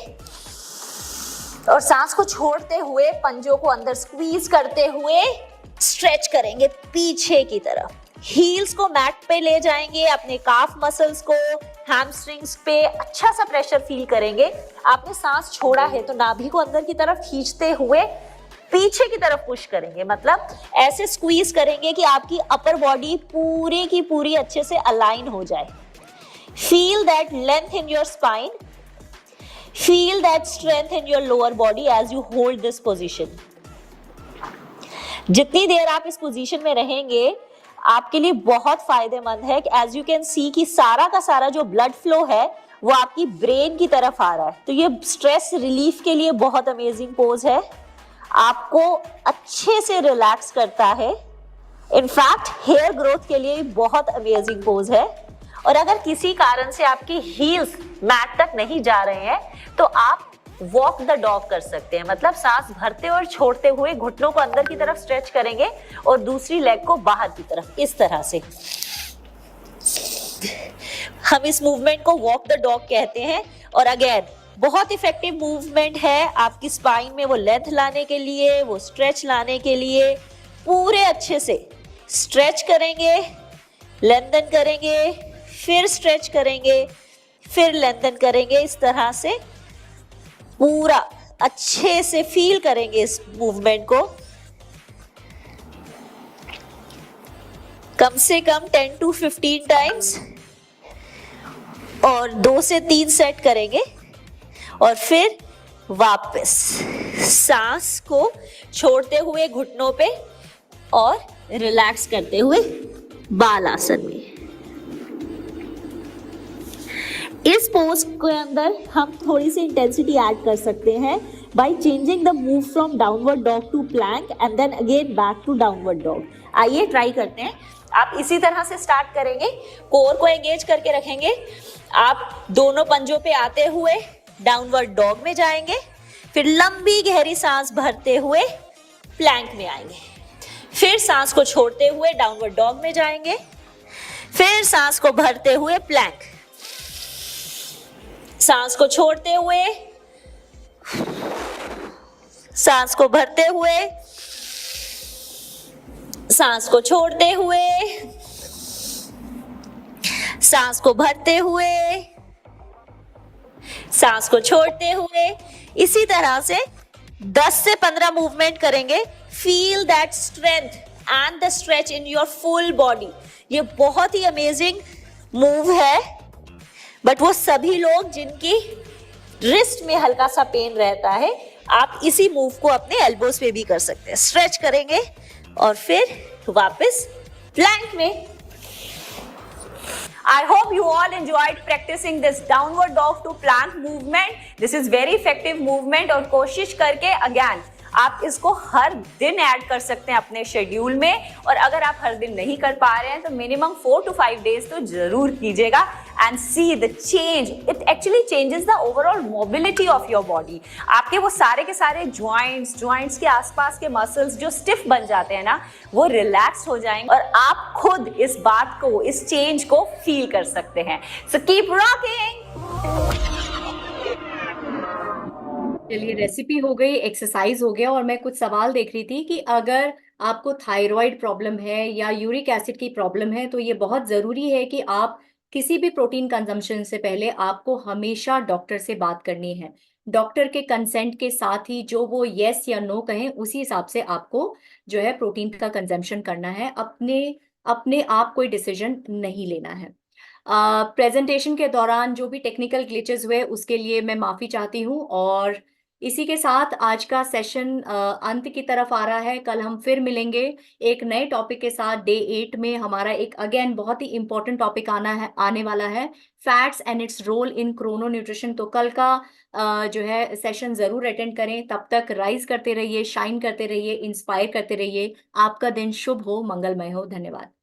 और सांस को छोड़ते हुए पंजों को अंदर स्क्वीज करते हुए स्ट्रेच करेंगे पीछे की तरफ। हील्स को मैट पे ले जाएंगे, अपने काफ मसल्स को, हैमस्ट्रिंग्स पे अच्छा सा प्रेशर फील करेंगे। आपने सांस छोड़ा है तो नाभि को अंदर की तरफ खींचते हुए पीछे की तरफ पुश करेंगे, मतलब ऐसे स्क्वीज करेंगे कि आपकी अपर बॉडी पूरी की पूरी अच्छे से अलाइन हो जाए। Feel that length in your spine. Feel that strength in your lower body as you hold this position. जितनी देर आप इस पोजीशन में रहेंगे आपके लिए बहुत फायदेमंद है कि एज यू कैन सी कि सारा का सारा जो ब्लड फ्लो है वो आपकी ब्रेन की तरफ आ रहा है। तो ये स्ट्रेस रिलीफ के लिए बहुत अमेजिंग पोज है, आपको अच्छे से रिलैक्स करता है। इनफैक्ट हेयर ग्रोथ के लिए बहुत अमेजिंग पोज है। और अगर किसी कारण से आपकी हील्स मैट तक नहीं जा रहे हैं तो आप वॉक द डॉग कर सकते हैं, मतलब सांस भरते और छोड़ते हुए घुटनों को अंदर की तरफ स्ट्रेच करेंगे और दूसरी लेग को बाहर की तरफ, इस तरह से। हम इस मूवमेंट को वॉक द डॉग कहते हैं और अगेन बहुत इफेक्टिव मूवमेंट है आपकी स्पाइन में वो लेंथ लाने के लिए, वो स्ट्रेच लाने के लिए। पूरे अच्छे से स्ट्रेच करेंगे, लेंथन करेंगे, फिर स्ट्रेच करेंगे, फिर लेंथन करेंगे, इस तरह से पूरा अच्छे से फील करेंगे इस मूवमेंट को। कम से कम 10 to 15 टाइम्स और 2 से 3 सेट करेंगे और फिर वापस सांस को छोड़ते हुए घुटनों पे और रिलैक्स करते हुए बाल आसन में। इस पोज के अंदर हम थोड़ी सी इंटेंसिटी ऐड कर सकते हैं by changing the move from downward dog to plank and then again back to downward dog. आइए ट्राई करते हैं। आप इसी तरह से स्टार्ट करेंगे, कोर को एंगेज करके रखेंगे। आप दोनों पंजों पे आते हुए डाउनवर्ड डॉग में जाएंगे, फिर लंबी गहरी सांस भरते हुए प्लैंक में आएंगे, फिर सांस को छोड़ते हुए डाउनवर्ड डॉग में जाएंगे, फिर सांस को भरते हुए प्लैंक, सांस को छोड़ते हुए, सांस को भरते हुए, सांस को छोड़ते हुए, सांस को भरते हुए, सांस को छोड़ते हुए। इसी तरह से 10 से 15 मूवमेंट करेंगे। Feel that strength and the stretch in your full body. ये बहुत ही अमेजिंग मूव है, बट वो सभी लोग जिनकी रिस्ट में हल्का सा पेन रहता है, आप इसी मूव को अपने एल्बोज पे भी कर सकते हैं। स्ट्रेच करेंगे और फिर वापस प्लैंक में। I hope you all enjoyed practicing this downward dog to plank movement. This is very effective movement और कोशिश करके again आप इसको हर दिन ऐड कर सकते हैं अपने शेड्यूल में। और अगर आप हर दिन नहीं कर पा रहे हैं तो मिनिमम 4 to 5 डेज तो जरूर कीजिएगा and see the change. It actually changes the overall mobility of your body. आपके वो सारे के सारे ज्वाइंट्स के आसपास के मसल्स जो स्टिफ बन जाते हैं ना, वो रिलैक्स हो जाएंगे और आप खुद इस बात को, इस चेंज को फील कर सकते हैं। So keep rocking. चलिए, रेसिपी हो गई, एक्सरसाइज हो गया, और मैं कुछ सवाल देख रही थी कि अगर आपको थायराइड प्रॉब्लम है या यूरिक एसिड की प्रॉब्लम है तो ये बहुत ज़रूरी है कि आप किसी भी प्रोटीन कंजम्पशन से पहले आपको हमेशा डॉक्टर से बात करनी है। डॉक्टर के कंसेंट के साथ ही जो वो येस या नो कहें उसी हिसाब से आपको जो है प्रोटीन का कंजम्पशन करना है। अपने आप कोई डिसीजन नहीं लेना है। प्रेजेंटेशन के दौरान जो भी टेक्निकल ग्लिचेस हुए उसके लिए मैं माफ़ी चाहती हूँ। और इसी के साथ आज का सेशन अंत की तरफ आ रहा है। कल हम फिर मिलेंगे एक नए टॉपिक के साथ। डे 8 में हमारा एक अगेन बहुत ही इंपॉर्टेंट टॉपिक आने वाला है, fats and its role in chrono nutrition. तो कल का जो है सेशन ज़रूर अटेंड करें। तब तक राइज करते रहिए, शाइन करते रहिए, इंस्पायर करते रहिए। आपका दिन शुभ हो, मंगलमय हो। धन्यवाद।